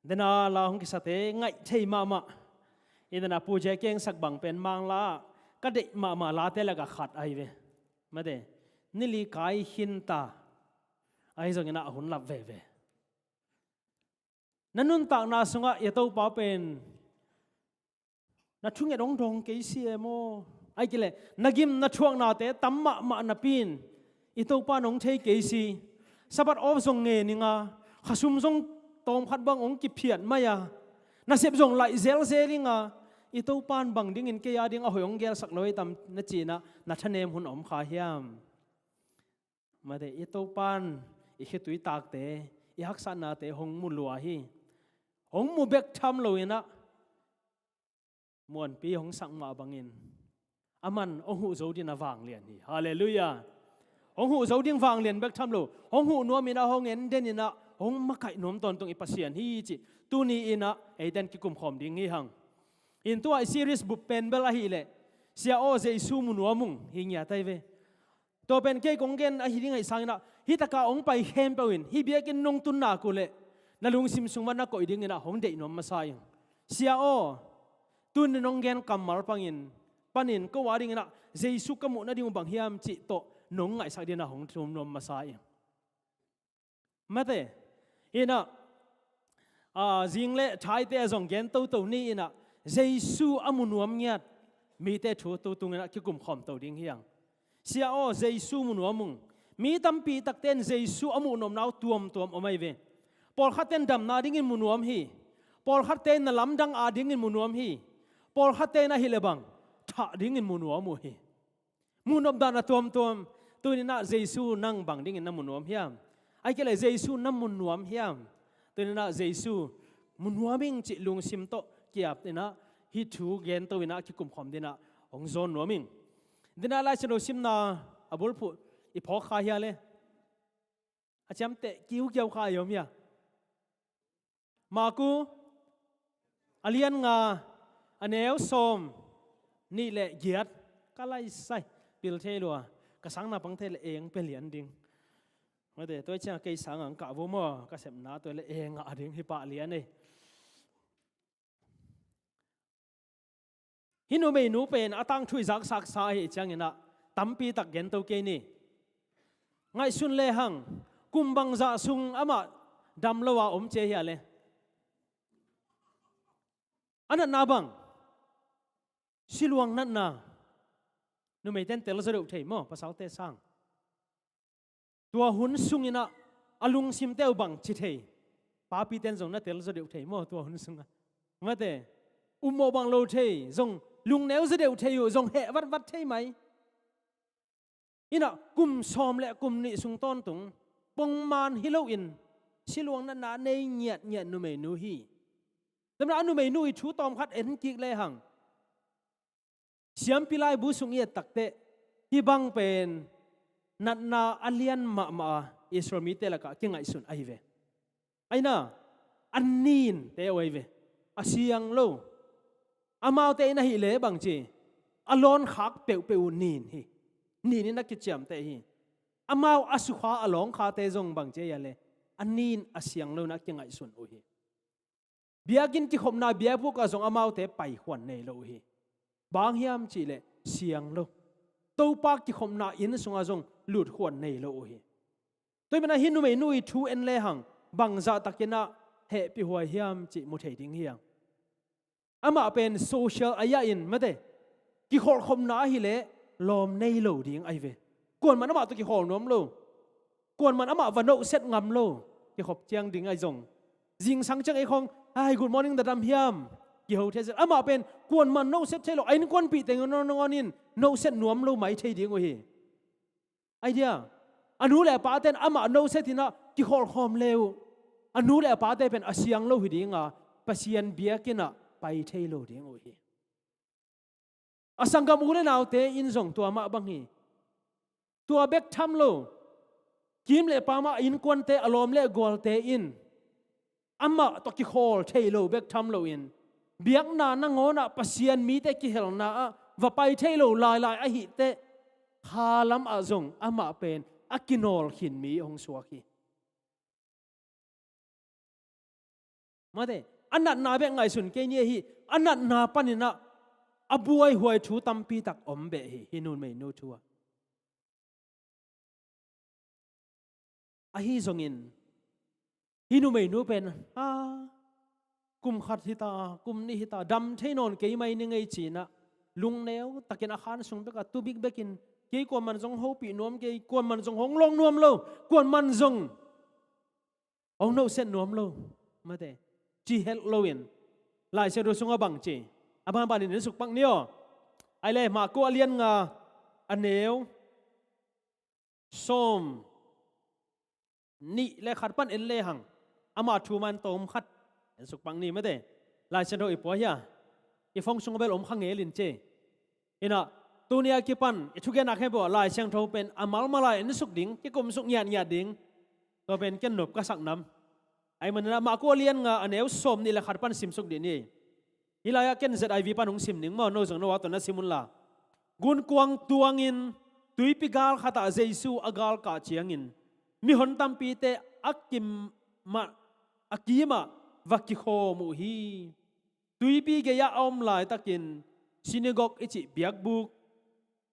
dena la hong ki sate ngai thei ma idana puja keng sak bang pen mang la ka de ma la te la ka khat ai ve ma de นี่ลีกายหินตาไอ้จงเงินอะหุ่นหลับเว่นั่นนุ่นตากนาสงะอย่าตัวป้าเป็นนัดช่วงดงเกษียโมไอ้กิเลนักกิมนัดช่วงนาเตตั้มมานับปีนอีตัวป้าน้องเทเกษีสบัดออฟทรงเงินิงาข้าซุ่มทรงตอมขัดบังองกิเพียนมายานักเสพทรงไหลเซลลิงาอีตัวป้านบังดิ้งอินเกียดิ้งเอาหอยองเกลสักน้อยตั้มนัดจีนะนัดทะเนมหุ่นอมขาเฮียมมาเดอีตัวป้านอีเหตุตุยตากเตอีฮักษานาเตหงมุลัวฮีหงมูเบกทำเลยนะมวนปีหงสังมาบังอินอามันองหูโจดินาวางเลียนฮีฮาเลลูยาองหูโจดินวางเลียนเบกทำโลองหูนัวมีนาหงเงินเดนินะหงมาไก่นมตอนตรงอีปัสเซียนฮีจิตูนีอินะไอเดนกิกุมขอมดิ้งฮีหังอินตัวไอซีรีส์บุปเพนเบลาฮีเลเสียโอเจซูมุนัวมุงฮิงยาไตเวตัวเป็นเกกงเกนไอฮิดิ้งไอสังนะฮิตากาองไปเฮมเปวินฮิเบียกินนงตุนนากุเลนาลุงซิมซุงวันนักก็อีดิ้งนะหงเดนนมมาสายเสียโอตุนนงเกนกัมมาร์ปังอินปันินก็ว่าดิ้งนะเจสุกมุนาดิ้งบังฮิมจิโตนงไอสักเดียนะหงทุมนมมาสายมาเตอินะจิงเล่ชายเตะจงเกนตัวนี้อินะเจสุอามุนวมเงียดมีแต่ชัวตัวงนะคิกุมขอมตัวดิ้งเฮียงเสียโอเจสุมุนวมุงมีตั้มปีตักเต้นเจสุอามุนวมนาวตัวมอไม่เวปอลขัดเต้นดำนาดิ้งอินมุนวมฮีปอลขัดเต้นนลำดังอาดิ้งอินมุนวมฮีปอลขัดเต้นนะฮิเลบังถ้าดิ้งอินมุนวมุฮีมุนวมดานะตัวนี้นะเจสุนั่งบังดิ้งอินน้ำมุนวมเฮียมไอ้เกล้เจสุน้ำมุนวมเฮียมตัวนี้นะเจสุมุนวมิงจิลุงซิมโตเกียบเนี่ยนะฮิทูเกนตัวนี้นะคิกุมขอมเนี่ยนะองโซนวมิงเดี๋ยวนั้นไล่ชโนซิมนาอบุลพูอีพอขาเฮียเลยอาจารย์เตะกิ้วเกี่ยวขาอยู่มั้ยมากูอเลียนงาอันเอลสมนี่แหละเหยียดก็ไล่ใส่ปิลเทลัวกระสังนาปังเทลเองเป็นเหรียญดิ่งมาเดี๋ยวตัวเจ้าเกยสังอังกะวัวมั่วก็เสพนาตัวเองอ่ะดิ่งที่ปะเหรียญนี่ฮินูเมนูเป็นอาตังช่วยจักสักสาเหตุจังเงินะตั้มปีตักเงินตัวเกนี่ไงสุนเลหังกุมบังจะซุงอามาดำละว่าอมเจียเลยอันนั้นนาบังสิลวงนั่นนานูไม่เต้นเตลจะดูเทมอภาษาเตสังตัวหุ่นซุงนะอลุงซิมเตลบังชิเทป้าปีเต้นส่งนั่นเตลจะดูเทมอตัวหุ่นซุงอ่ะมาเตอุโมบังโลเทส่งลุงเนวจะดูเทอยู่ส่งเหวัดเทไหมอินะกุมซอมและกุมนี่ซุงต้นตุงปงมานฮิโลอินสิลวงนั่นนาในเงียดนูเมนูฮีแต่ละนูเมนูอีชูตอมคัดเอ็นกิกเลยหังเสียมพิไลบุสุงเอียตักเตฮิบังเป็นนัดนาอเลียนมาอิสรามิเตละกะกิงไอสุนไอเวไอน่ะอันนีนเตไอเวอาเซียงโลอามาวเตนะฮิเลบังจีอลอนขักเปียวนีนฮีนี่นี่นักกิจกรรมเตฮีอามาวอสุขาอลองขาเตจงบังเจียเลอันนีนอาเซียงโลนักกิงไอสุนโอฮีเบียกินที่ขมนาเบียพวกกจงอามาวเตไปขวัญในโลฮีบางเฮียมจีเลเสียงโลตัวปากที่ขมนาอินสงอาจงหลุดขวัญในโลฮีตัวมันหินุเมนุยทูเอ็นเลหังบังจะตักยนะเหปิหัวเฮียมจีมุเทดิงเฮียงอามาเป็นโซเชียลอายะอินมาเตกิขอคมนาฮิเลลอมในโลดิงไอเวกวนมันอามาตัวกิขอน้อมโลกวนมันอามาวันโนเซตงำโลกิขอบเจียงดิงไอจงจิงสังจังไอคงไอ good morning ดัดดำเฮียมกิเขาเทเซอามาเป็นกวนมันโนเซตเทโลไอ้นี่กวนปีแต่งนองนินโนเซตน้อมโลไม่เทดิงโอเฮไอเดียอนุแหละป้าเต้นอามาโนเซตินะกิขอคอมเลวอนุแหละป้าเต้เป็นอาเซียงโลหิดิงอ่ะปัสยันเบียกินะไปเทโลดิงโอเฮอสังกัมอุเลนเอาเตอินส่งตัวมาบังฮีตัวเบกทำโลกิมเลปามาอินกวนเตอารมณ์เลกอลเตอินอามาตกิโคลเทโลเบกทำโลอินเบียกนานังโงนะปัสยันมีเตกิเฮลนาว่าไปเทโลลายอหิเตคาลัมอาจงอามาเป็นอากินอลขินมีองสวกีมาเตอันนั้นนาเบงไงสุนเกเนียฮีอันนั้นนาปนินะอบวยหวยชูตัมปีตักอมเบฮีฮินูนเมนูชัว a hi zongin hinu mei nu pen kum khat hita kum ni hita dam theinon ke mai ni ngei china lung neu takin a khan sung beka tu big bekin ke ko man jong ho pi nom ke ko man jong hong long nuam lo ko man jong ong no sen nuam lo ma te chi hel lo in lai se ro sunga bang chi abang ban ni suk pang nio ai le ma ko alian nga aneu som ni le khat pan en le hang ama thu man tom khat en suk pang ni ma te lai se ro i po ya i phong sung bel om khang e lin che ina tunia ki pan i thu gen akhe bo lai sang tho pen amal malai en suk ding ki kom suk nyat nyat ding to pen ken nop ka sak nam ai man na ma ko lian nga aneu som ni le khat pan sim suk di ni hilaya ken zat ai vi pan ung sim ning mo no jong no wa to na simun la gun kuang tuangin tui pigal khata jesu agal ka chiangin mi hon tam pi te akim ma akima vakki kho mu hi tui pi ge ya om lai takin synagogue ichi biak buk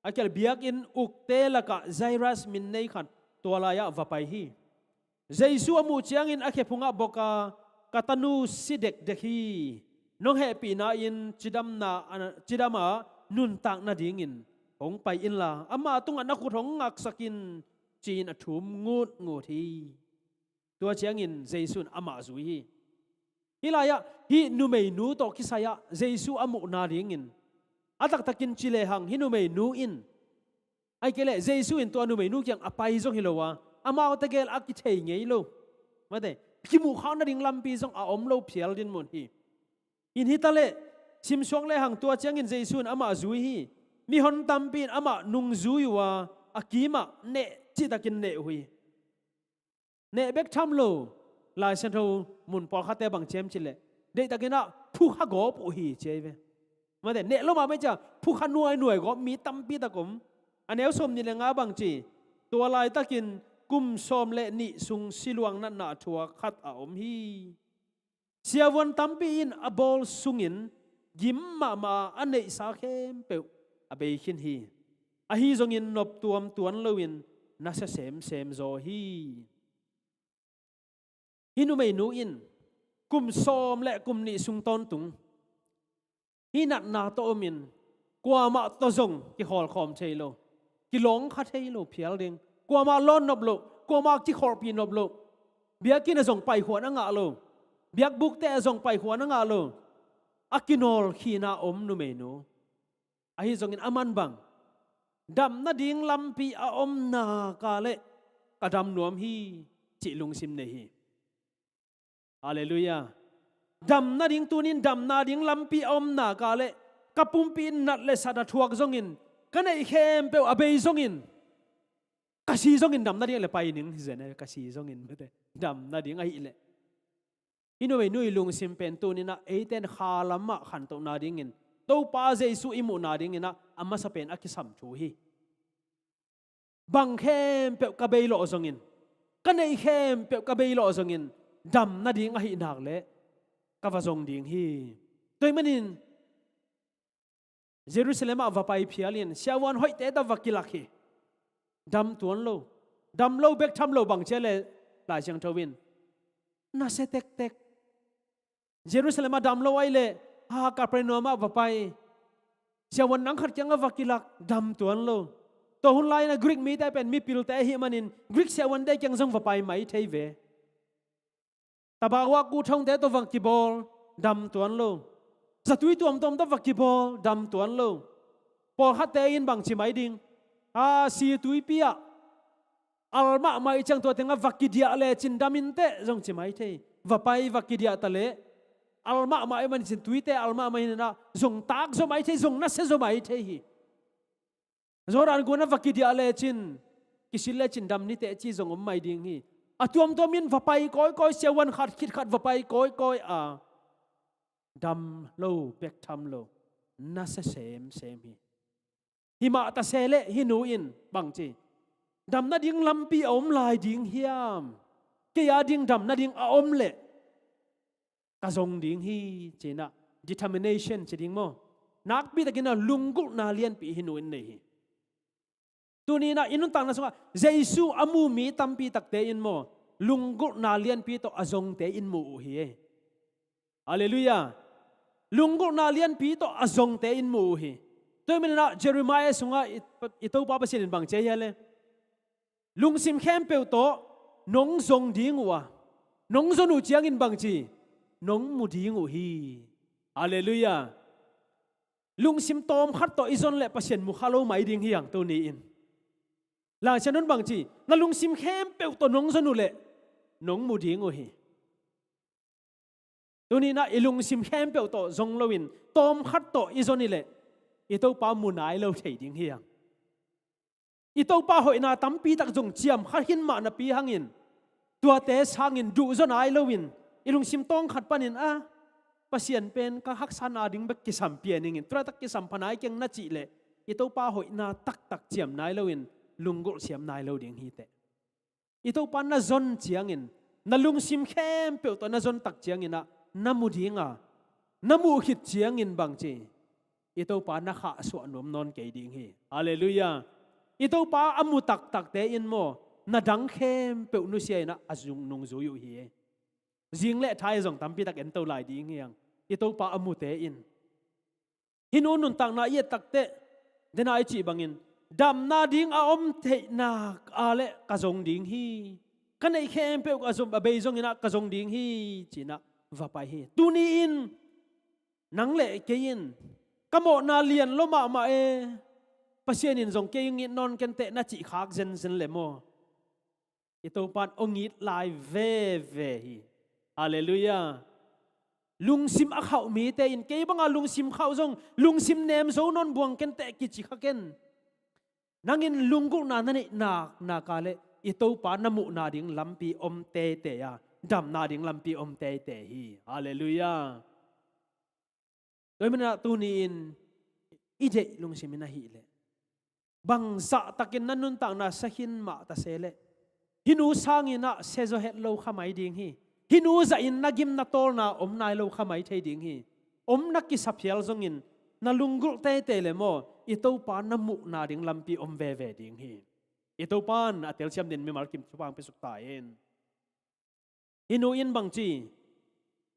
akel biak in ukte laka jairus min nei khat tola ya vapai hi jesu amu chiangin akhe phunga boka katanu sidek dekhi nong he pi na in chidama nun tak na dingin hong pai in la ama tung an khu thong ngak sakin chin athum ngut ngut hi tua chiangin jesu ama zui hi hilaya hi nu mei nu to kisaya jesu amu na dingin atak takin chile hang hi nu mei nu in ai kele jesu in to nu mei nu kyang apai jong hilowa ama ta gel akki thei ngei lo mate kimu khana ding lampi jong a om lo phial din mon hi in hitale sim song le hang tua chiangin jesu ama zui hi mi hon tampin ama nung zui wa akima ne chi takin ne hui ne bek tham lo la san tho mun por khate bang chem chile de takina phu kha go pu hi cheve ma de ne lo ma me cha phu kha nuai go mi tampi ta kom aneu som ni le nga bang chi tua lai takin kum som le ni sung siluang na na thua khat a om hi siawon tampi in abol sungin gim ma anei sa khem pe abe khin hi a hi zong in nop tuam tuan loin na sa sem zo hi hinu mei nu in kum som le kum ni sung ton tung hi nat na to min kwa ma to zong ki hol khom theilo ki long kha theilo phial ding kwa ma lon nop lo kwa ma ki khor pi nop lo biakin a zong pai khwa na nga lo biak buk te a zong pai khwa na nga lo akinol khina om nu mei nu a hi zong in aman bang dam na ding lampi a om na ka le ka dam nuam hi chi lung sim ne hi hallelujah dam na ding tunin dam na ding lampi om na ka le kapum pin nat le sada thuak zong in kanai khem pe abei zong in kasi zong in dam na ding le pai ning zene kasi zong in bete dam na ding ai le inoi nui lung sim pen tunina eiten khalama khan to na ding in to pa jesu imu na ding ina amma sa pen akisam thu hi bang khem pe ka bei lo zong in kanai khem pe ka bei lo zong in dam na ding a hi nak le ka va zong ding hi toy manin Jerusalem ava pai phialin siawan hoi te ta vakilak hi dam tuan lo bek tham lo bang chele la chang thawin na se tek Jerusalem dam lo ai le ha Capernaum ava pai siawan nang khat kyang ava kilak dam tuan lo to hun lai na Greek mi ta pen mi pil te hi manin Greek siawan de kyang jong va pai mai thei ve tabawa ku thong te to wang ki bol dam tuan lo zatui tuam tom ta vaki bol dam tuan lo por hat te in bang chi mai ding si tui pia alma mai chang to tenga vaki dia le chin damin te jong chi mai thei va pai vaki dia ta le alma mai man chin tui te alma mai na jong tak zo mai thei jong na se zo mai thei hi zoran guna vaki dia le chin kisil le chin dam ni te chi jong om mai ding hi atuam to min va pai koi sewan khat khit khat va pai koi a dam lo bek tham lo na se sem hi hima ta sele hinu in bang chi dam na ding lampi om lai ding hiam ke ya ding dam na ding a om le ka zong ding hi china determination chi ding mo nak bi ta kina lungul na lian pi hinu in nei hi tu ni na inun tang na sunga Jesu amu mi tampi takte in mo lunggut na lian pi to azong te in mu hi hallelujah lunggut na lian pi to azong te in mu hi tôi mình na Jeremiah sunga ito pa pasin bang che yale lungsim khem pe to nong zong ding wa nong zonu chiang in bang chi nong mu ding hi hallelujah lungsim tom khat to izon le pasien mu khalo mai ding hiang to ni in la chanon bang chi na lungsim khem pe to nong zonu le nong mu ding hi to ni na ilung sim khem pe to zong loin tom khat to izon ile ito pa mu nai lo thei ding hiang ito pa hoi na tampi tak jong chiam khat hin ma na pi hangin tua te sangin du zon ai loin ilung sim tong khat panin a pasien pen ka hak sana ding bek ki sam pianing in tra tak ki sam panai keng na chi le ito pa hoi na tak tak chiam nai loin lungol siam nai lo ding hi te ito pa na zon chiang in na lung sim khem pe to na zon tak chiang in na mu dinga na mu hit chiang in bang chi ito pa na kha so anom non ke ding hi hallelujah ito pa amu tak tak te in mo na dang khem pe nu sia na azung nung zo yu hi jing le thai zong tampi tak en to lai ding hiang ito pa amu te in hinun nun tang na ye tak te denai chi bangin dam na ding a om the na ale ka zong ding hi kanai khem pe ka zong ba be zong ina ka zong ding hi china va pai hi tu ni in nang le ke in kamo na lian lo ma e pasien in zong ke ing non ken te na chi khak zen zen le mo ito pan ongit lai ve ve hi hallelujah lungsim a khau mi te in ke banga lungsim khau zong lungsim nem zo non buang ken te ki chi khaken nangin lunggu na nani na kale ito pa namu na ding lampi om te te ya dam na ding lampi om te te hi hallelujah tôi mình tu ni in ije lungsim na hi le bang sa takin nanun tang na sahin ma ta sele hinu sangina sezo het lo khamai ding hi hinu za in nagim na tol na om nai lo khamai thei ding hi om na ki saphial zong in na lungul te te le mo ito pa namu na ding lampi om ve ve ding hi ito pan atel siam din mi malkim chupang pesuk ta in hinu in bang chi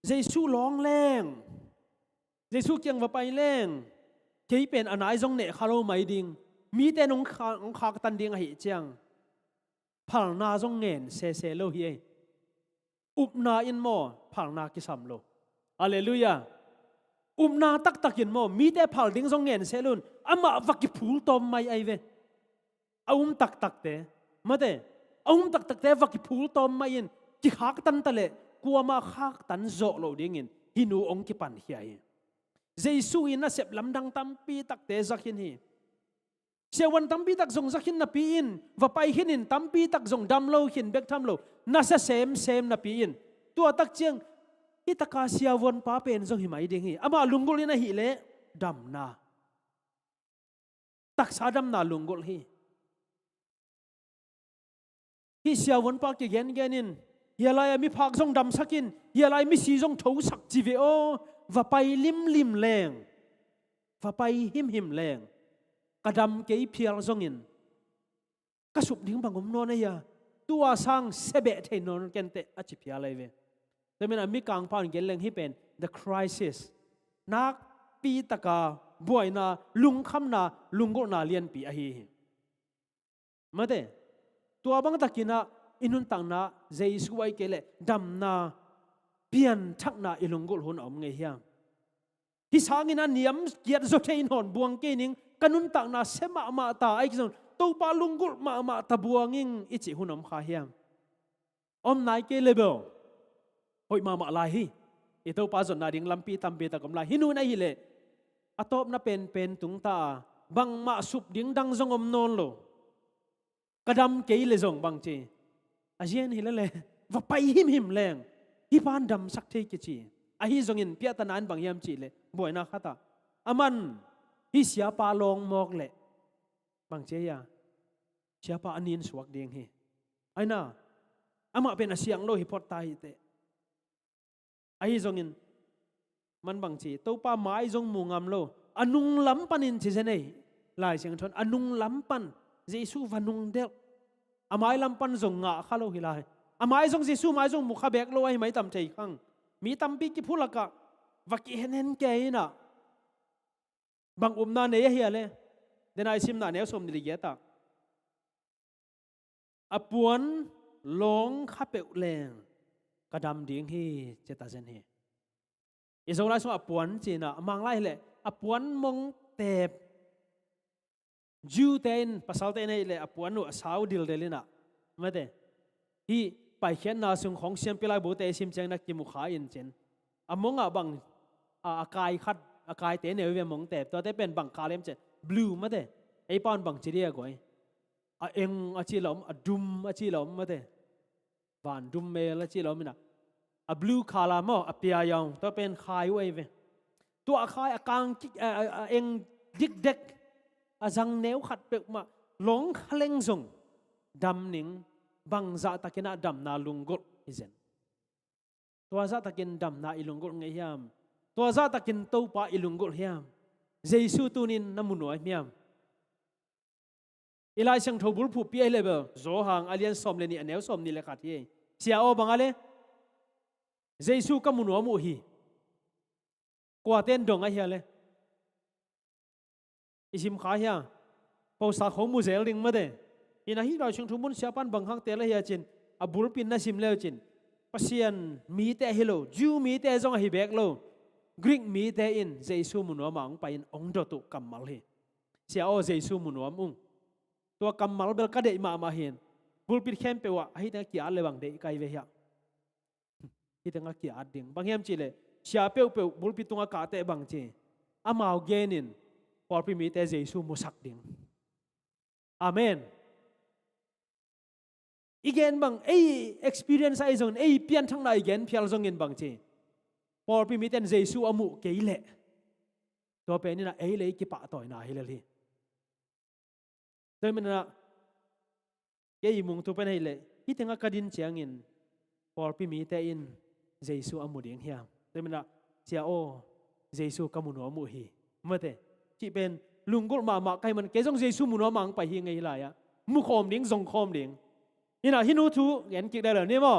Jesu long leng Jesu kyang va pai leng kei pen anai zong ne khalo mai ding mi te nong kha tan ding hi chiang phal na zong ngen se lo hi up na in mo phal na ki sam lo hallelujah na tak takin mo mi te phal ding zong ngen se lun ama vaki phul tom mai ai ve tak tak te mate tak tak te vaki phul tom mai in ki khak tan tale kuama khak tan zo lo ding in hinu ong ki pan hi ai Jesu in na sep lam dang tampi tak te zakin hi sewan tampi tak zong zakin na piin va pai hinin tampi tak zong dam lo hin bek tham lo na sa sem na piin tua tak chiang itaka siawon pa pen zong hi mai ding hi ama lungol na hi le dam na tak sa dam na lungol hi siawon pa ki genin hialai mi phak zong dam sakin hialai mi si zong tho sak chi ve o va pai lim leng va pai him leng kadam ke phial zong in kasup ding bangom no na ya tua sang sebe the non kente achi phialai ve temen ami kang pan geleng hi pen the crisis nak pi taka boina lung kham na lungo na lian pi a hi mate tua bang takina inun tang na Jesu ai kele dam na pian thak na ilungul hun om nge hiam hi sangina niam kiat zo thein hon buang ke ning kanun tang na sema ma ta ai kizon to pa lungul ma ta buanging ichi hun om kha hiam om nai ke level hoi ma lai hi ito pa zon na ding lampi tampi ta kom lai hinu na hi le atop na pen tung ta bang ma sup ding dang zong om non lo kadam ke le zong bang chi ajian hi le va pai him leng hi pan dam sak the ki chi a hi zong in pia ta nan bang yam chi le boina khata aman hi sia pa long mok le bang che ya sia pa anin suak ding hi aina ama pen asiang lo hi pot ta hi te ai zong in man bang chi to pa mai zong mu ngam lo anung lam panin chi se nei lai siang thon anung lam pan Giêsu vanung del amai lampan zong nga khalo hilai amai zong Giêsu mai zong mukha bek lo ai mai tam thei khang mi tam pi ki phulaka vaki henen ke ina bang umna ne hi ale denai sim na ne som ni ge ta apuan long khapeu leng kadam ding hi cheta zen hi izolai so apuan china mang lai le apuan mong tep Jew ten pasal ten le apuan nu asau dil delina mate hi pai khian na sung khong siam pilai bo te sim chang na ki mu kha in chen amonga bang akai khat akai te ne we mong tep to te pen bang kalem che blue mate ei pon bang chiria goi a eng a chi lom a dum a chi lom mate van dum me la chi lom na a blue khala mo a pia yong to pen khai we ve to a khai a kang eng dik dek azang neu khat pe ma long khleng zong dam ning bang za takina dam na lungol izen to za takin dam na ilungol nge hiam to za takin to pa ilungol hiam Jesu tunin namunoi miam ilai sang thobul phu pi level zo hang alian som le ni aneu som ni le khat hi sia o bangale Jesu kamunwa mu hi kwa ten dong a hi le isim kha hiya po sa khom mu zel ding ma de ina hi ra chung thumun sia pan bang hang te la hi chin abul pin na sim le chin pasian mi te hello Jew mi te zong hi bek lo Greek mi te in Jesu munwa mang pa in ong do tu kamal hi sia o Jesu munwa mung to kamal bel ka de ma hin bul pin khem pe wa hi ta ki a le bang de kai ve hiya hi ta nga ki a ding bang hem chi le sia pe pe bul pi tunga ka te bang chi amao genin por pi mi te Jesu musak ding amen igen bang ei experience ai zon ei pian thang na igen phial zong in bang chi por pi mi ten Jesu amu ke le to pe ni na ei le ki pa toy na hi le hi toy mena ke i mung tu pe nei le hi tenga kadin chiang in por pi mi te in Jesu amu ding hiam toy mena sia o Jesu kamu no mu hi mate chi ben lungol ma kai man ke jong Jesu mu no mang pa hi ngai la ya mu khom ding zong khom ding ina hinu thu gen ki da le ni mo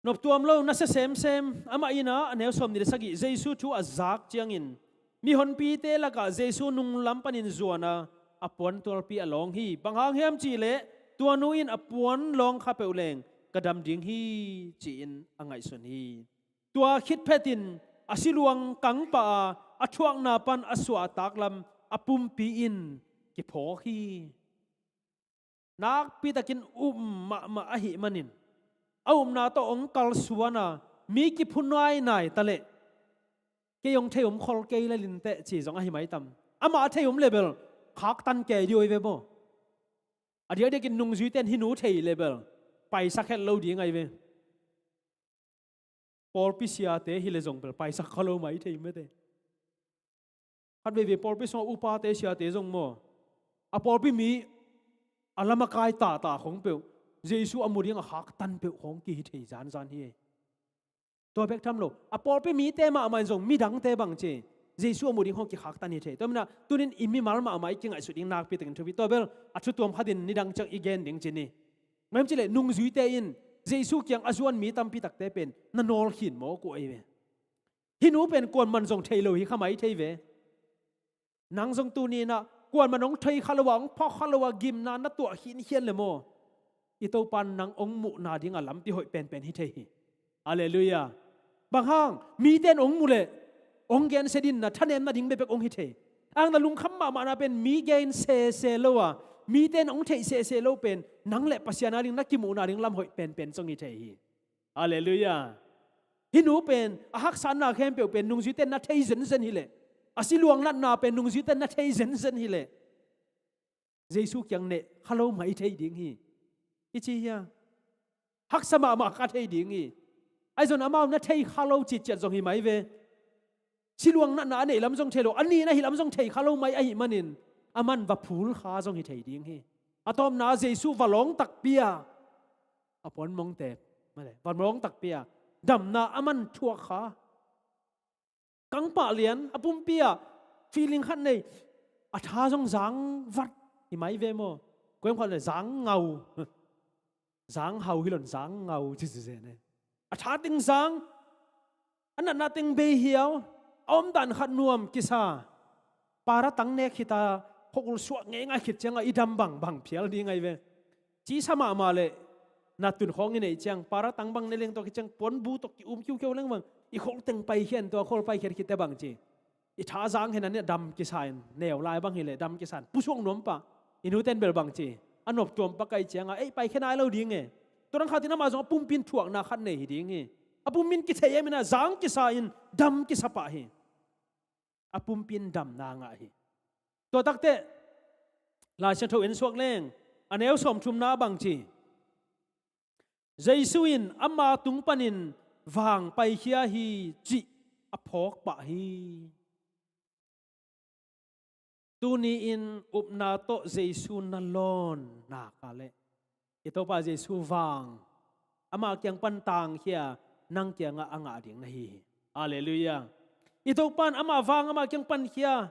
nop tuam lo na se sem ama ina aneu som ni sagi Jesu thu azak chiang in mi hon pi te la ka Jesu nung lam panin zuana apon tol pi along hi banghang hem chi le tua nu in apon long kha pe leng kadam ding hi chi in angai sun hi tua khit phetin asiluang kang pa athuang na pan aswa taklam apum pi in ki pho hi nak pi takin ma ahi manin na to ong kal suana mi ki phunai nai tale ke yong theum khol ke la lin te chi jong ahi mai tam ama theum level khak tan ke yoi ve bo adia de kin nung zui ten hinu thei level pai sakhet lo di ngai ve por pisia te hi le jong bel pai sak khalo mai thei me te khat ve por pi so upa te sia te jong mo a por pi mi alama kai ta khong pe Jesu amuding a hak tan pe khong ki thei jan hi to bek tham lo a por pi mi te ma man jong mi dang te bang che Jesu amuding hong ki hak tan hi thei to na tunin imi mal ma mai king ai su ding nak pi teng thubi to bel a thu tuam hadin ni dang chang igen ding chini mem chile nung zui te in Jesu kyang azuan mi tam pi tak te pen na nol hin mo ko ai ve hinu pen kon man jong thei lo hi khamai thei ve nang jong tu ni na kon man ong thei khalawang pho khalawa gim na na to hin hian le mo ito pan nang ong mu na ding alam pi hoi pen hi thei hi hallelujah bang hang mi ten ong mu le ong gen sedin na thanem na ding be pek ong hi thei ang na lung kham ma na pen mi gen se lo wa mi ten ong thei se lo pen nang le pasiana ding na ki mu na ding lam hoi pen chong hi thei hi hallelujah hinu pen a hak san na khem pe pen nung ji ten na thei zen hi le asiluang nat na pen nung ji ten na thei zen hi le Jesu kyang ne khalo mai thei ding hi ichi ya hak sama ma ka thei ding hi ai zon amau na thei khalo chi chet jong hi mai ve siluang na ne lam jong thelo ani na hi lam jong thei khalo mai ai manin aman va phul kha jong hi thei ding hi atom na Jesu valong tak pia apon mong te male valong tak pia dam na aman thua kha kang pa lian apum pia feeling khan nei à thà trong dáng vắt thì máy về mò quên khoan là dáng ngầu dáng hầu hi lon dáng ngầu chứ gì này à thà tiếng dáng anh na tiếng bê hiếu om đàn khát nuông kisa para tăng nè khi ta học suốt nghe ngay khi chẳng ai đâm bằng phiền đi ngay về chỉ sao mà lệ na tuần khong như này chẳng para tăng bằng này lên to khi chẳng bốn bu to kêu kêu lên bằng i khong từng bay hiện to khol bay hiện khi ta bằng chi i thà dáng hiện này đâm kisa nèo lại bằng hiện lệ đâm kisa pu xuống nôm pa inu ten bel bằng chi anh nộp tuom pa cái chẳng ai bay khi nào lâu đi nghe tôi đang khát thì nó mà giống pum pin thuốc na khát này đi nghe apum min kithei emina zang kisa in dam kisa pa hi apum pin dam na nga hi to takte la chen tho in suak leng aneu som thum na bang chi jaisuin ama tung panin wang pai khia hi chi aphok pa hi tuni in upna to jaisu na lon na kale ito pa jaisu wang ama kyang pan tang khia nang kia nga anga ding na hi hallelujah ito pan ama wang ama kyang pan khia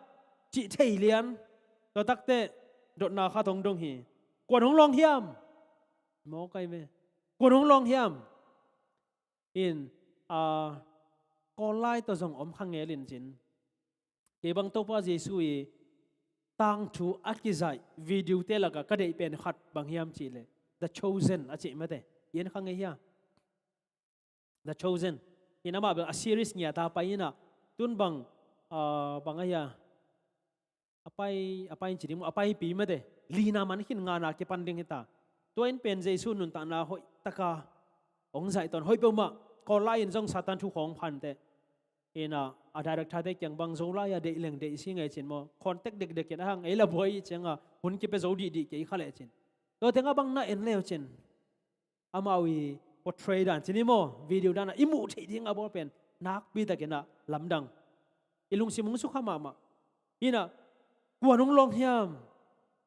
chi thei lian to takte dot na kha thong dong hi kon hong long hiam mo kai me kon hong long hiam in ko lai to jong om khang nge lin chin ke bang to pa jesu e tang thu akizai video te laga ka dei pen khat bang hiam chi le the chosen a chi ma te yen khang nge hiam The Chosen inama a series niya ta pa ina tun bang bangaya apai chidim apai pi ma de lina man hin nga na ke panding hita toin pen jesu nun ta na hoi taka ong zai ton hoi pe ma ko lai in jong satan thu khong phan te ina a director te kyang bang zo la ya de leng de si ngai chin mo contact dek dek hang ei la boi chenga hun ki pe zo di ke khale chin to tenga bang na en leo chin amawi portray dan chini mo video dan imu thei ding abor pen nak bi ta kena lamdang ilung simung su khama ma ina kuanong long hiam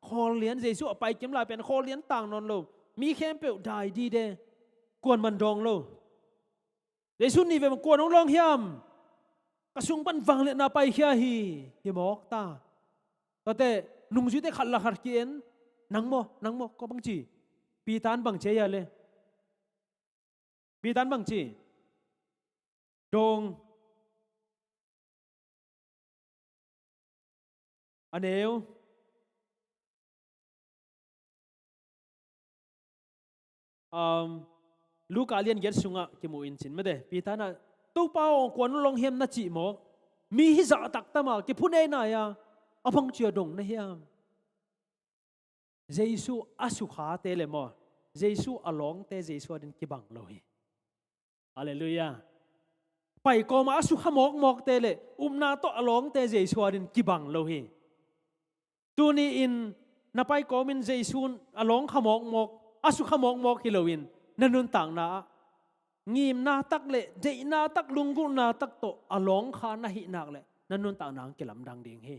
khol lian jesu apai kem la pen khol lian tang non lo mi khem pe dai di de kuan man dong lo jesu ni ve kuanong long hiam kasung pan wang le na pai khia hi mok ta to te nung ju te khal la khar kien nang mo ko bang chi pi tan bang che ya le bi tan bang chi dong aneu Luke alian get sunga ki mu in chin ma de pi tana to pa ong kon long hem na chi mo mi hi za tak tama ki phun e na ya apang chia dong na hiam jesu asu kha te le mo jesu along te jesu din ki bang lo hi hallelujah pai ko ma asu khamok mok te le na to along te jesu din ki bang lo hi tu ni in na pai ko min jesu along khamok mok asu khamok mok hi loin nanun tang na ngim na tak le de na tak lungu na tak to along kha na hi nak le nanun tang nang kelam dang ding hi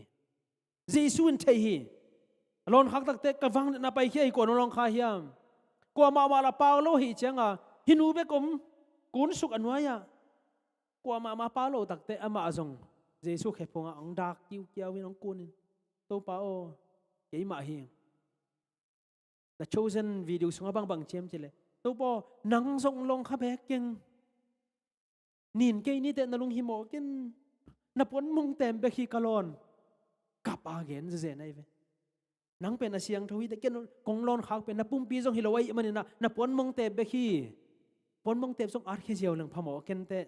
jesu in thei hi alon khak tak te ka wang na pai hi ko no long kha hiam ko ma la paw lo hi changa hinu be kom kun suk anwaya ko ma pa lo tak te ama azong jesu khe phonga ang dak kiu kiaw win ong kun to pa o ke ma hi The Chosen video sunga bang chem chile to po nang song long kha bek king nin ke ni te na lung hi mo kin na pon mong tem be khi kalon kap again ze nai ve nang pen a siang thawi te ken kong lon khak pen na pum pi jong hilawai mani na pon mong te be khi pon mong te song ar khe jiaw lang phamo ken te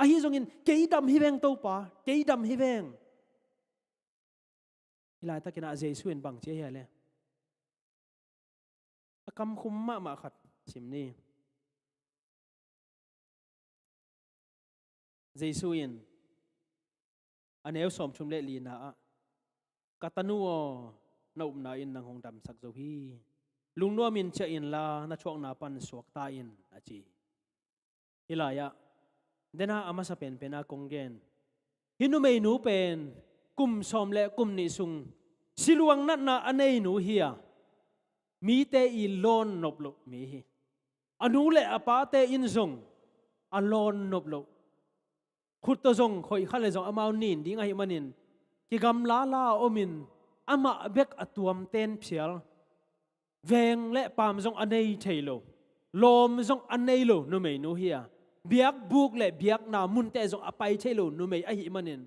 a hi jong in ke dam hi veng to pa ke dam hi veng ilai ta kena jesu in bang che ya le akam khum ma khat sim ni jesu in aneu som thum le li na katanu na na in nang hong dam sak zo hi lung no min che in la na chok na pan suak ta in achi ilaya dena ama sa pen pena konggen hinu mei nu pen kum som le kum ni sung siluang nat na anei nu hiya mi te i lon nop lo mi hi anu le apa te in zong alon nop lo khut to zong khoi khale zong amau nin ding ai manin ki gam la la omin ama bek atuam ten phial veng le pam zong anei thailo lom zong anei lo nu mei nu hia biak buk le biak na mun te zong apai thailo nu mei a hi manin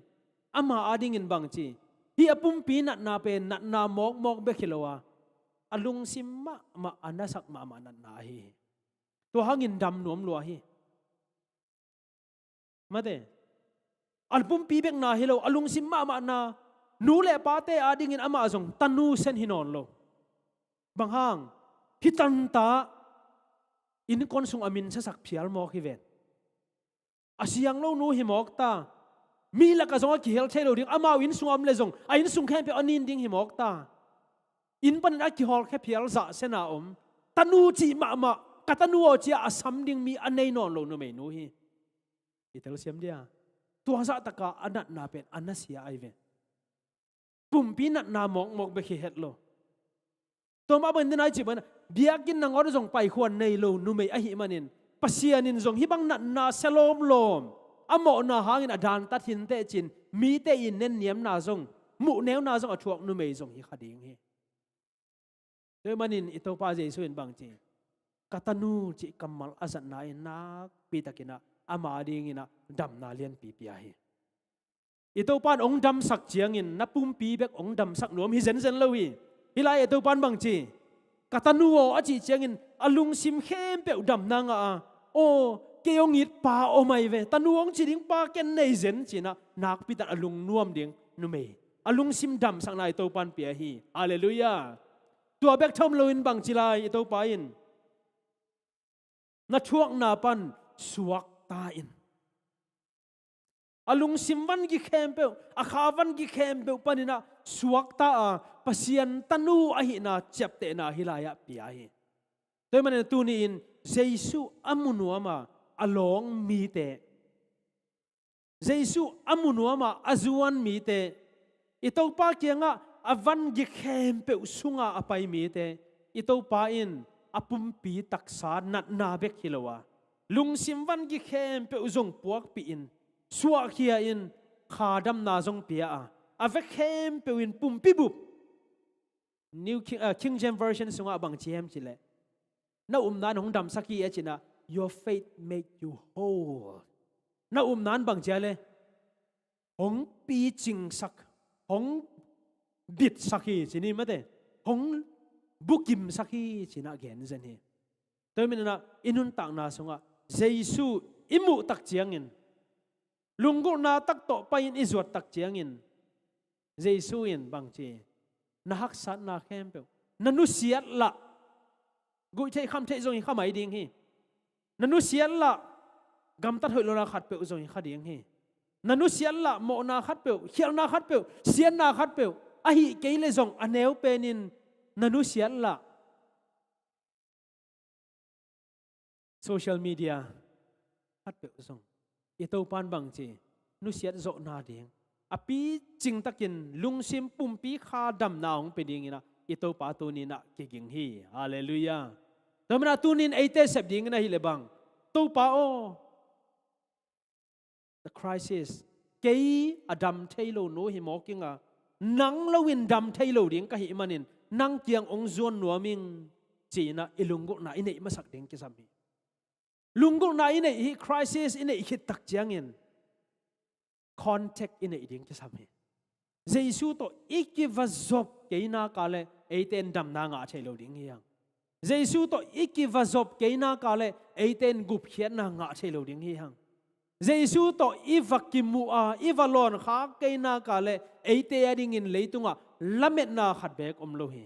ama ading in bang chi hi apum pi nat na pe nat na mok mok be khilowa alung simma ma anasak ma ma nat na hi to hangin dam nuam lo hi mate alpum pi bek na hilo alung simma ma na nu le pa te ading in ama zong tanu sen hinon lo bang hang hitan ta in kon sung amin sa sak phial mo hi ven asiang lo nu hi mok ta mi la ka zong ki hel thelo ding ama in sung am le zong a in sung khem pe anin ding hi mok ta in pan a ki hol khe phial za sena om tanu chi ma ma ka tanu o chi asam ding mi anei non lo nu me nu hi itel siam dia tu hasa taka anat na pen anasia ai ven pum pi nat na mok mok be khi het lo to ma ban din ai chi ban biakin nang or zong pai khwan nei lo nu me a hi manin pasianin zong hi bang nat na selom lom amo na hangin adan tat hin te chin mi te in nen niam na zong mu neu na zong athuak nu me zong hi khading hi te manin ito pa jesu in bang chi katanu chi kamal azat na in nak pi takina ama ding ina dam na lian pi pi hi ito pan ong dam sak chiang in na pum pi bek ong dam sak nuam hi zen zen lo hi hilai ito pan bang chi katanu o achi chiang in alung sim khem pe dam na nga o keong it pa o mai ve tanuong chi ding pa ken nei zen chi na nak pi ta alung nuam ding nu me alung sim dam sak na ito pan pi hi hallelujah tua bek thom lo in bang chi lai ito pa in na thuak na pan suak ta in alung simwan gi khempe akhawan gi khempe panina suak ta a pasian tanu a hi na chapte na hilaya pia hi toy man tu ni in jesu amunuama along mi te jesu amunuama azuan mi te ito pa kianga avan gi khempe sunga apai mi te ito pa in apum pi taksa nat na bek hilowa lung simwan gi khempe uzong puak pi in suak hia in khadam na zong pia a avek khempe win pum pi bup new king james version sunga bang chem chile na nan hong dam saki e china your faith make you whole na nan bang chale hong pi ching sak hong bit saki chini mate hong bukim saki china gen zen hi toy minna inun tak na sunga jesu imu tak chiangin lunggo na tak to pain izwat tak chiangin jesu in bang chi na hak sat na khempe nanu siat la gui thei kham thei zong khamai ding hi nanu siat la gam tat hoi lo na khat pe zong khading hi nanu siat la mo na khat pe khial na khat pe sian na khat pe a hi keile zong aneu penin nanu siat la social media khat pe zong ito pan bang chi nu siat zo na ding api ching takin lungsim pumpi kha dam naung pe ding ina ito pa tu ni na kiging hi hallelujah tamna tunin ate sep ding na hi lebang to pa o the crisis kei adam thailo no hi mokinga nang lowin dam thailo ding ka hi manin nang kiang ong zon nuaming china ilungu na inei masak ding ki sami lunggu na inei hi crisis inei hit tak chiangin contact inei ding ki sami jesu to ikivazop keina kale eiten dam na nga thailo ding hiang jesu to ikivazop keina kale eiten gup khiat na nga thailo ding hiang jesu to ivakimu a ivalon kha keina kale eite ading in leitunga lamet na khat bek omlo hi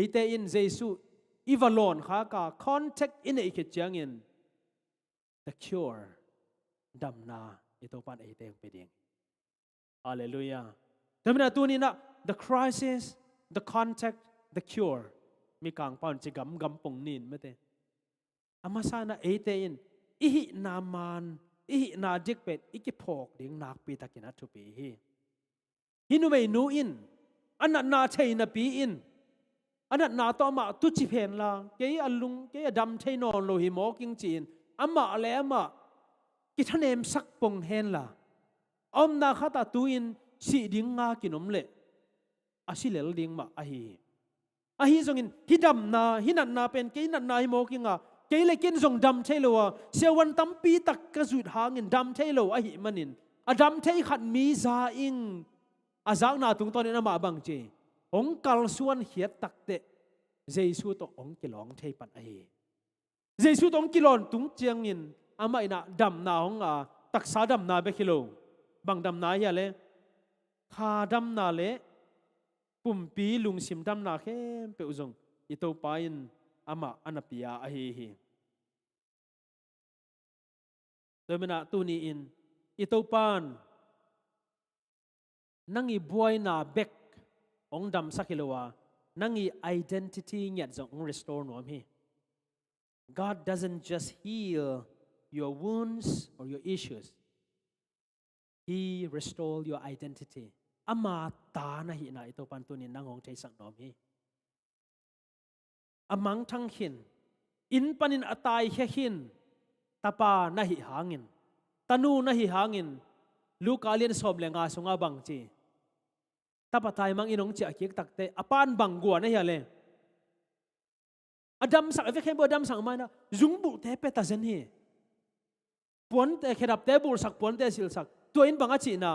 eite in jesu ivalon kha ka contact inei ki chiangin the cure damna ito pan eite peding hallelujah tamna tunina the crisis the contact the cure mi kang paun chi gam gam pong nin mate amasana eite in ihi naman ihi na dik pet ikiphok ding nak pi takina thu pi hi hinu mei nu in anat na thei na pi in anat na to ma tu chi phen la ke alung ke dam thei non lo hi mo king chin ama le ama ki thanem sak pong hen la na khata tuin si ding nga kinom le asilel ding ma ahi zongin hidam na hinan na pen ke nan na hi mo kinga ke le kin zong dam thelo wa sewan tampi tak ka zut hangin dam thelo ahi manin adam thei khat mi za ing azang na tung ton na ma bang che ong kal suan hiat tak te jesu to ong kilong thei pan ahi jesu to ong kilon tung chiang in ama ina dam na ong a tak sa dam na be kilo bang dam na ya le kha dam na le pum pi lung sim dam na khem pe uzong ito pain ama anapia ahi domina tuni in ito pan nangi buai na bek ong dam sakilowa nangi identity nyat zong ong restore nom hi. God doesn't just heal your wounds or your issues. He restore your identity. Ama ta na hi na ito pan tunin nangong thai sang nom hi. Amang thang hin in panin atay hin tapa na hi hangin tanu na hi hangin lukalien sob le nga sunga bang chi tapa tay mang inong chi akik takte apan bang gua na hi le adam sak ve khem bo adam sang mai na zungbu te pe ta zen hi pon te khedap te bur sak pon te sil sak to in banga chi na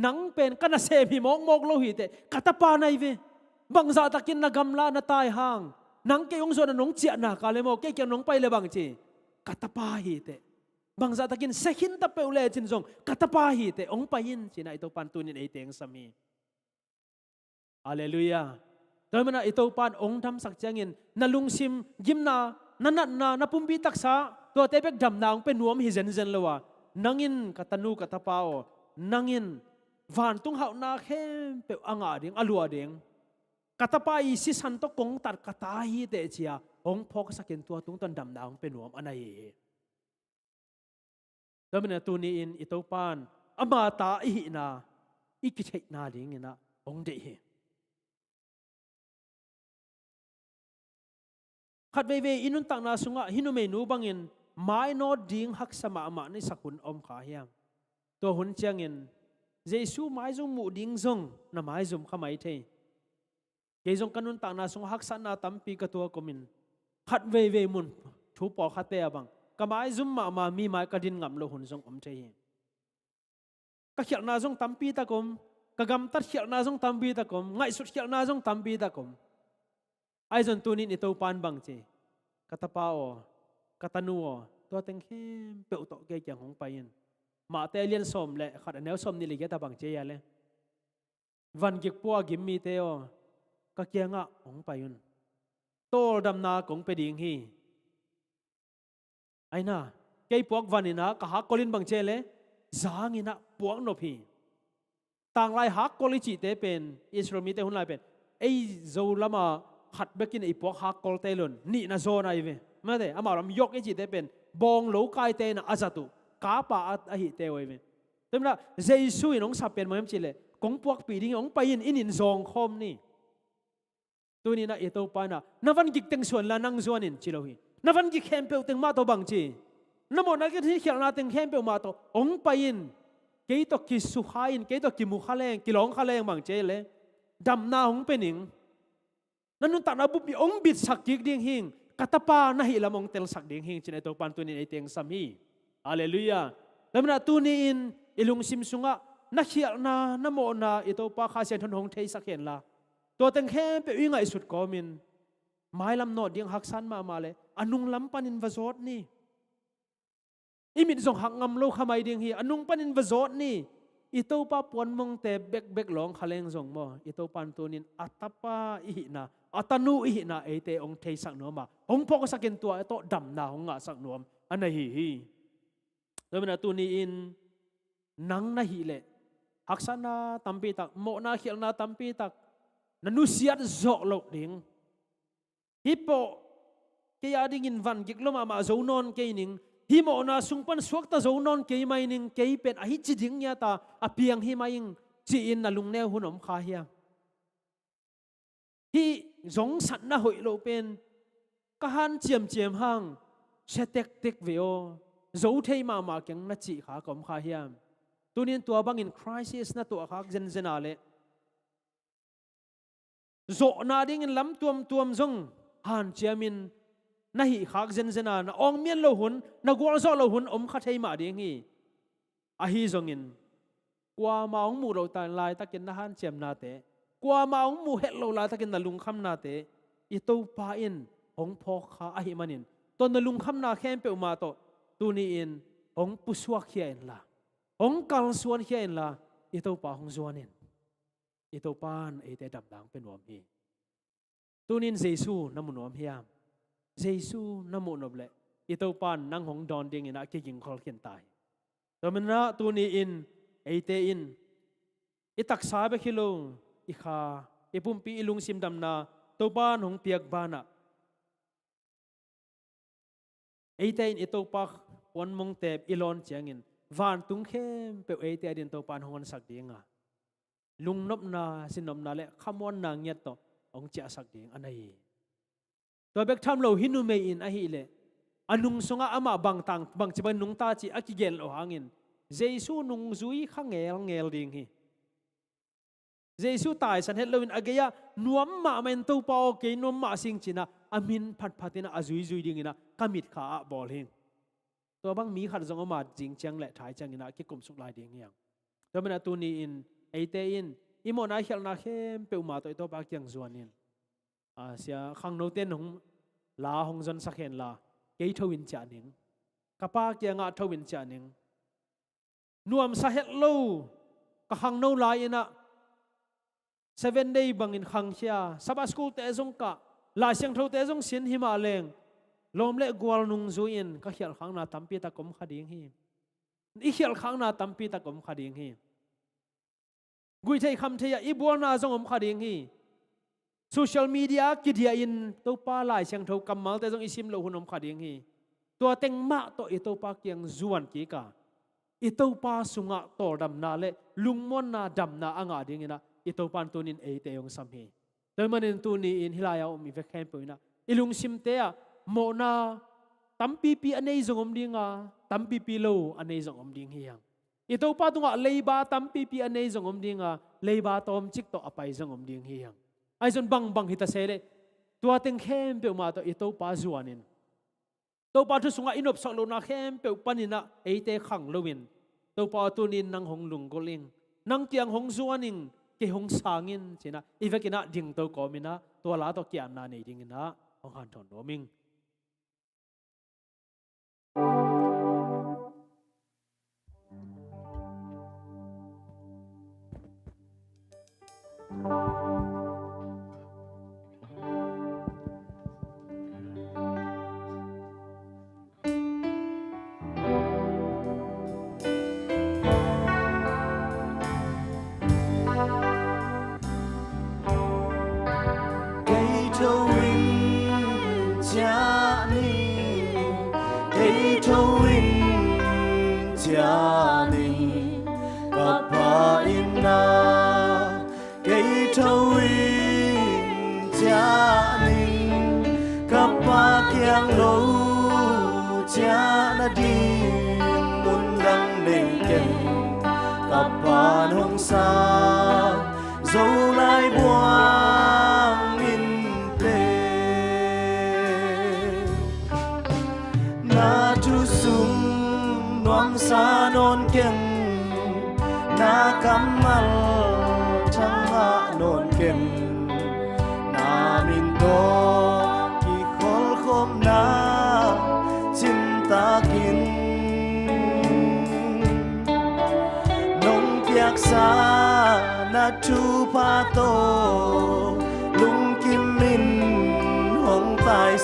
nang pen kana se hi mok mok lo hi te katapa nai ve bang za takin na gamla na tai hang nang ke yong zona nong chia na ka le mo ke nong pai le bang chi katapa hi te bang za takin sehin ta pe ule chin zong katapa hi te ong pain china ito pan tunin ei teng sami hallelujah damana ito pan ong tham sak changin nalung sim gimna nanat na pumbi taksa to te bek dam na ong pe nuam hi zen zen lawa nangin katanu katapao nangin van tung hau na khem pe anga ding alua ding katapai si santo kong tar katahi te chia ong phok sakin tua tung ton dam naung penuam anai damena tuni in ito pan amata ihi na ikithek na ding ina ong de hi khat ve inun tak na sunga hinu me nu bangin mai no ding hak sama ama ni sakun om kha hiam to hun changin jesu mai zum mu ding zong na mai zum khamai the Kejong kanun tak na sung haksan na tampi katua komin khat ve mun thu po khate abang kamai zum ma mi mai kadin ngam lo hun song om chei ka khial na song tampi ta kom ka gam tat khial na song tampi ta kom ngai sut khial na song tampi ta kom ai zon tunin ito pan bang che katapao katanuo to teng khem pe to ke kyang hong pain ma te lian som le khat anel som ni le ge ta bang che ya le van gik po gim mi te o ka kia nga ong payun tol dam na kong pe ding hi ai na kei puak vanina ka ha kolin bang chele zangina puak no phi tang lai ha koli chi te pen israel mi te hun lai pen ei zo lama khat bekin ei puak ha kol te lon ni na zo nai ve ma de ama ram yok e chi te pen bong lo kai te na azatu ka pa a hi te oi ve temna jesu inong sa pen moem chile kong puak pi ding ong payin in zong khom ni tuni na ito pa na navan gik teng suan la nang zuanin chilohi navan gik hempeu teng ma to bang chi namo na ki khial na teng hempeu ma to ong pain ke to ki su hain ke to ki mu khaleng ki long khaleng bang che le dam na ong pening nanun ta na bu bi ong bit sak gik ding hing katapa na hi lamong tel sak ding hing chin ito pan tuni na teng sami hallelujah lamna tuni in ilung simsunga na khial na namo na ito pa kha sen thon hong thei sak hen laตัวเต็งแค่ไปวิ่งไงสุดก็มินไม้ลำโนดยังหักสันมาเลยอนุงลำปันินวะโซดนี่อิมิดส่งหักงำโลขมายดิ่งฮีอนุงปันินวะโซดนี่อิโตปาปวนมงเตเบกหลงขเลงส่งบ่อิโตปันตัวนินอัตปาอิหินาอัตนูอิหินาเอเตองเทสักนัวมาองพกสักเกินตัวโตดำนาองงะสักนัวอันไหนฮีแล้วมันตัวนี้อินนังนะฮีเลหักสันนาตัมปีตักโมนาเขียนนาตัมปีตักnanusiat zok lok ding hipo kaya dingin van giklom ama zonon kaining himo na sungpan suak ta zonon kay mining kay pen ahi chiding nya ta apiang hi maing chi in na lungne hunom kha hiya hi zong sat na hoi lo pen kahan chiam hang setek tek veo zo thei ma kyang na chi kha kom kha hiya tunin tua bangin crisis na tua khak zen zenale zo na ding in lam tuam zong han chiamin na hi khak zen zena na ong mian lo hun na gwal zo lo hun kha thei ma ding hi a hi zong in kwa ma ong mu lo tan lai takin na han chiam na te kwa ma ong mu het lo lai takin na lung kham na te i to pa in hong pho kha a hi manin ton na lung kham na khem pe ma to tu ni in hong puswa khia in la hong kal suan khia in la i to pa hong zuan in i to pan e te dam dang pen wam hi tunin jesu namun wam hiam jesu namu noble i to pan nang hong don ding ina ki ging khol khin tai to mena tu ni in e te in i tak sa be khilo i kha i pum pi ilung sim dam na to pan hong piak bana e te in i to pak wan mong tep ilon chiangin van tung khem pe e te din to pan hong sak dinga lung nop na sinom na le khamon na ngiat to ong cha sak ding anai to bek tham lo hinu me in a hi le anung songa ama bang chiban nung ta chi akigel o hangin jesu nung zui khangel ding hi jesu tai san het loin agaya nuam ma men to pa ke nuam ma sing china amin phatina azui ding ina kamit kha bol hin to bang mi khat zong ma jing chang le thai chang ina ki kum suk lai ding yang to mena tu ni in eite in imona khel na khem pe ma to pa kyang zuanin a sia khang no ten hong la hong zon sakhen la ke thowin cha ning kapa kya nga thowin cha ning nuam sa het lo ka hang no la ina 7 day bangin khang sia saba school te zong ka la siang tho te zong sin hima leng lom le gwal nung zuin ka khial khang na tampi ta kom khading hi i khial khang na tampi ta kom khading hi gui thei kham thei i bol na zong khading hi social media kidia in to pa lai siang tho kamal te zong isim lo hunom khading hi to teng ma to i to pa kyang zuan ki ka i to pa sunga tor dam na le lungmon na dam na anga ding ina i to pan tunin e te yong sam hi to manin tu ni in hilaya mi ve khem poina ilung sim te a mo na tampi pi anei zong dinga tampi pi lo anei zong ding hi yang i to pa tunga leiba tampi pi anei zong dinga leiba tom chik to apai zong ding hi yang ai zon bang hita sele tua teng khem pe ma to i to pa zuanin to pa thu sunga inop sak lo na khem pe panina eite khang lowin to pa tunin nang hong lung goling nang tiang hong zuaning ke hong sangin china ivekina ding to komina to la to kian na nei ding na hong han thon doming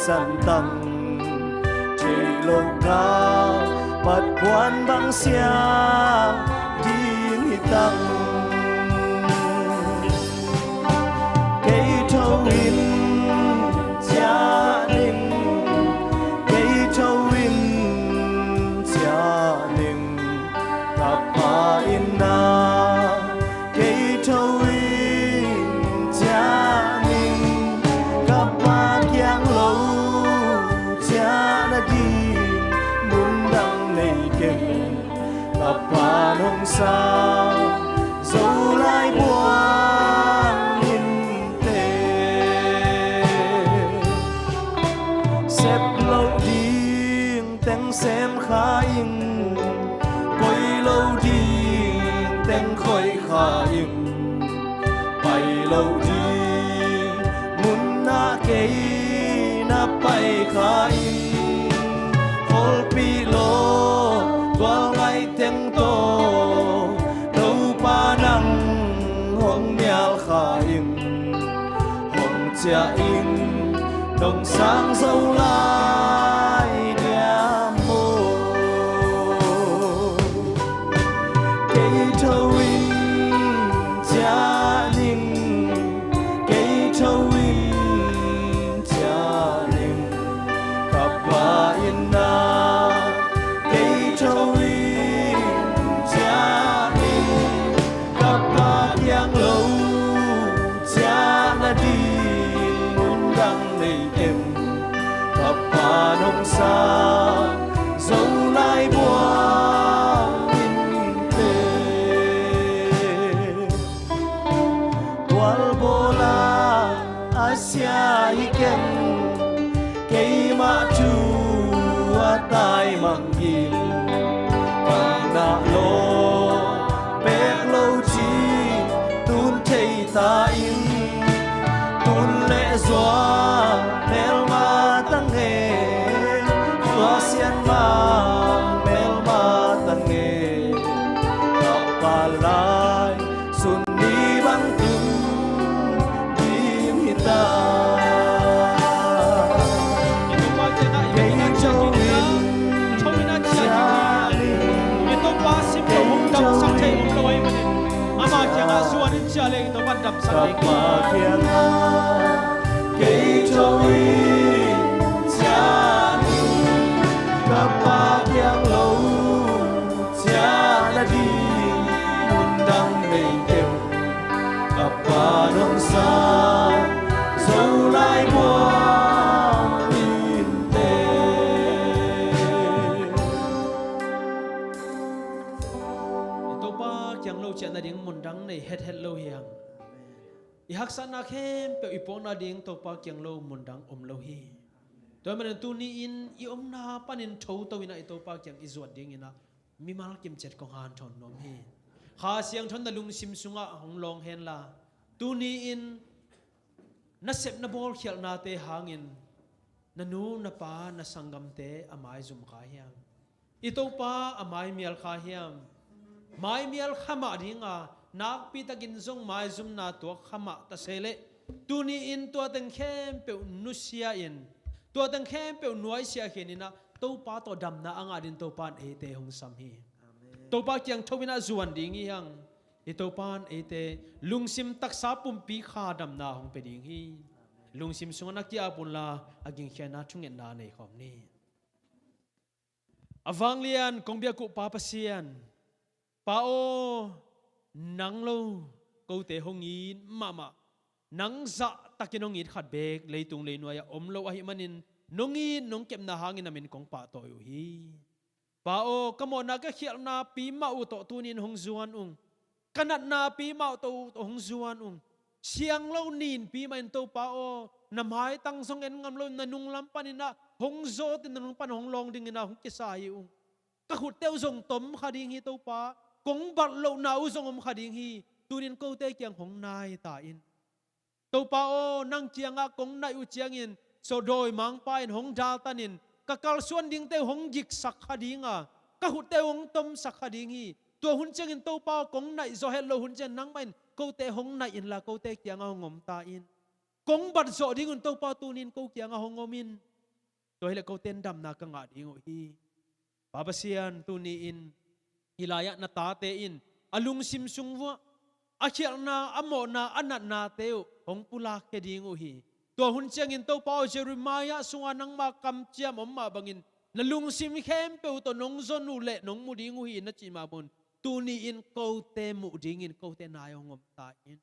san tăng chỉ lâu cao bật quan băng xia đi tăng cây thâu in gia đình cây thâu in gia đình cặp ba in na cây thâu in gia đình cặp ba kiang lâu Papa nong nông sa dấu lại buông in tê xếp lâu điên tên xem khá in quay lâu điên tên khơi khá in bay lâu điên muốn na cây na bay khá in hol pi lo qua ngày tiếng to đâu pa nang hong mial kha in hong cha in đồng sáng dấu lại niềm mô cây thâu in cha linh cây thâu in cha linh cặp ba in na cây thâu in cha linh cặp ba tiếng lâu cha na đi muốn đăng đầy em cặp ba nông sa dấu lại buông in tê qual bola Asia hiken cây mã chu tai mang hin na lo bek lâu chi tun thei ta in tun lệ doa mel ma tăng nghe doa xiên ma mel ma tăng nghe cặp ba lai sun đi băng tum tim hita cặp ba thiên cây trâu in cha linh cặp ba thiên lâu cha đã đi muốn đăng đầy em cặp ba nông sa dấu lại buông in tê tôi ba chẳng lâu chuyện là tiếng mồn đắng này hết lâu hiang i hak sana khem pe ipona ding to pa kyang lo mundang lo hi to man tu ni in i na panin tho to ina to pa kyang i zuat ding ina mi mal kim chet ko han thon nom hi kha siang thon da lung sim sunga hong long hen la tu ni in na sep na bol khial na te hangin na nu na pa na sangam te amai zum kha hiang i to pa amai mial kha hiang mai mial khama ringa nak pi takin zong mai zum na to khama ta sele tuni in to teng khem pe nusia in to teng khem pe nuai sia khenina to pa to dam na anga din to pan e te hong sam hi to pa kyang thowina zuan ding hi hang i to pan e te lungsim taksa pum pi kha dam na hong pe ding hi lungsim sungana ki apun la aging khena thungen na nei khom ni awanglian kongbia ku pa pasian pao nang lo câu te hong in mama nang za takinong it khat bek leitung leinoya omlo ahi manin nongin nong kem na hangin amin kong pa to hi pao kamona ka khial na pi ma u to tunin hong zuan kanat na pi ma to hong zuan siang lo nin pi ma in to pao namhai tang song en ngam lo nanung lam panina hong zo tin nanung pan hong long ding ina hong kisai ka khut teu zong tom khading hi to pa kong bat lo na u zong khading hi tunin ko te kyang hong nai ta in to pa o nang chianga kong nai u chiang in so doi mang pa in hong dal tanin ka kal suan ding te hong jik sak khadinga ka hu te hong tom sak khading hi to hun chang in to pa kong nai zo hello hun chen nang main ko te hong nai in la ko te kyanga hongom ta in kong bat zo ding un to pa tunin ko kyanga hongomin to hele ko ten dam na ka nga ding hi babasian tuni in hilaya na tate in alung simsung wa akhir na amo na anat na teo hong pula ke ding hi to hun chang in to pa Jeremiah sunga nang ma kam chiam omma bangin na lung sim khem pe to nong zon u le nong mu ding hi na chi ma bon tu ni in ko te mu ding in ko te na yong om ta in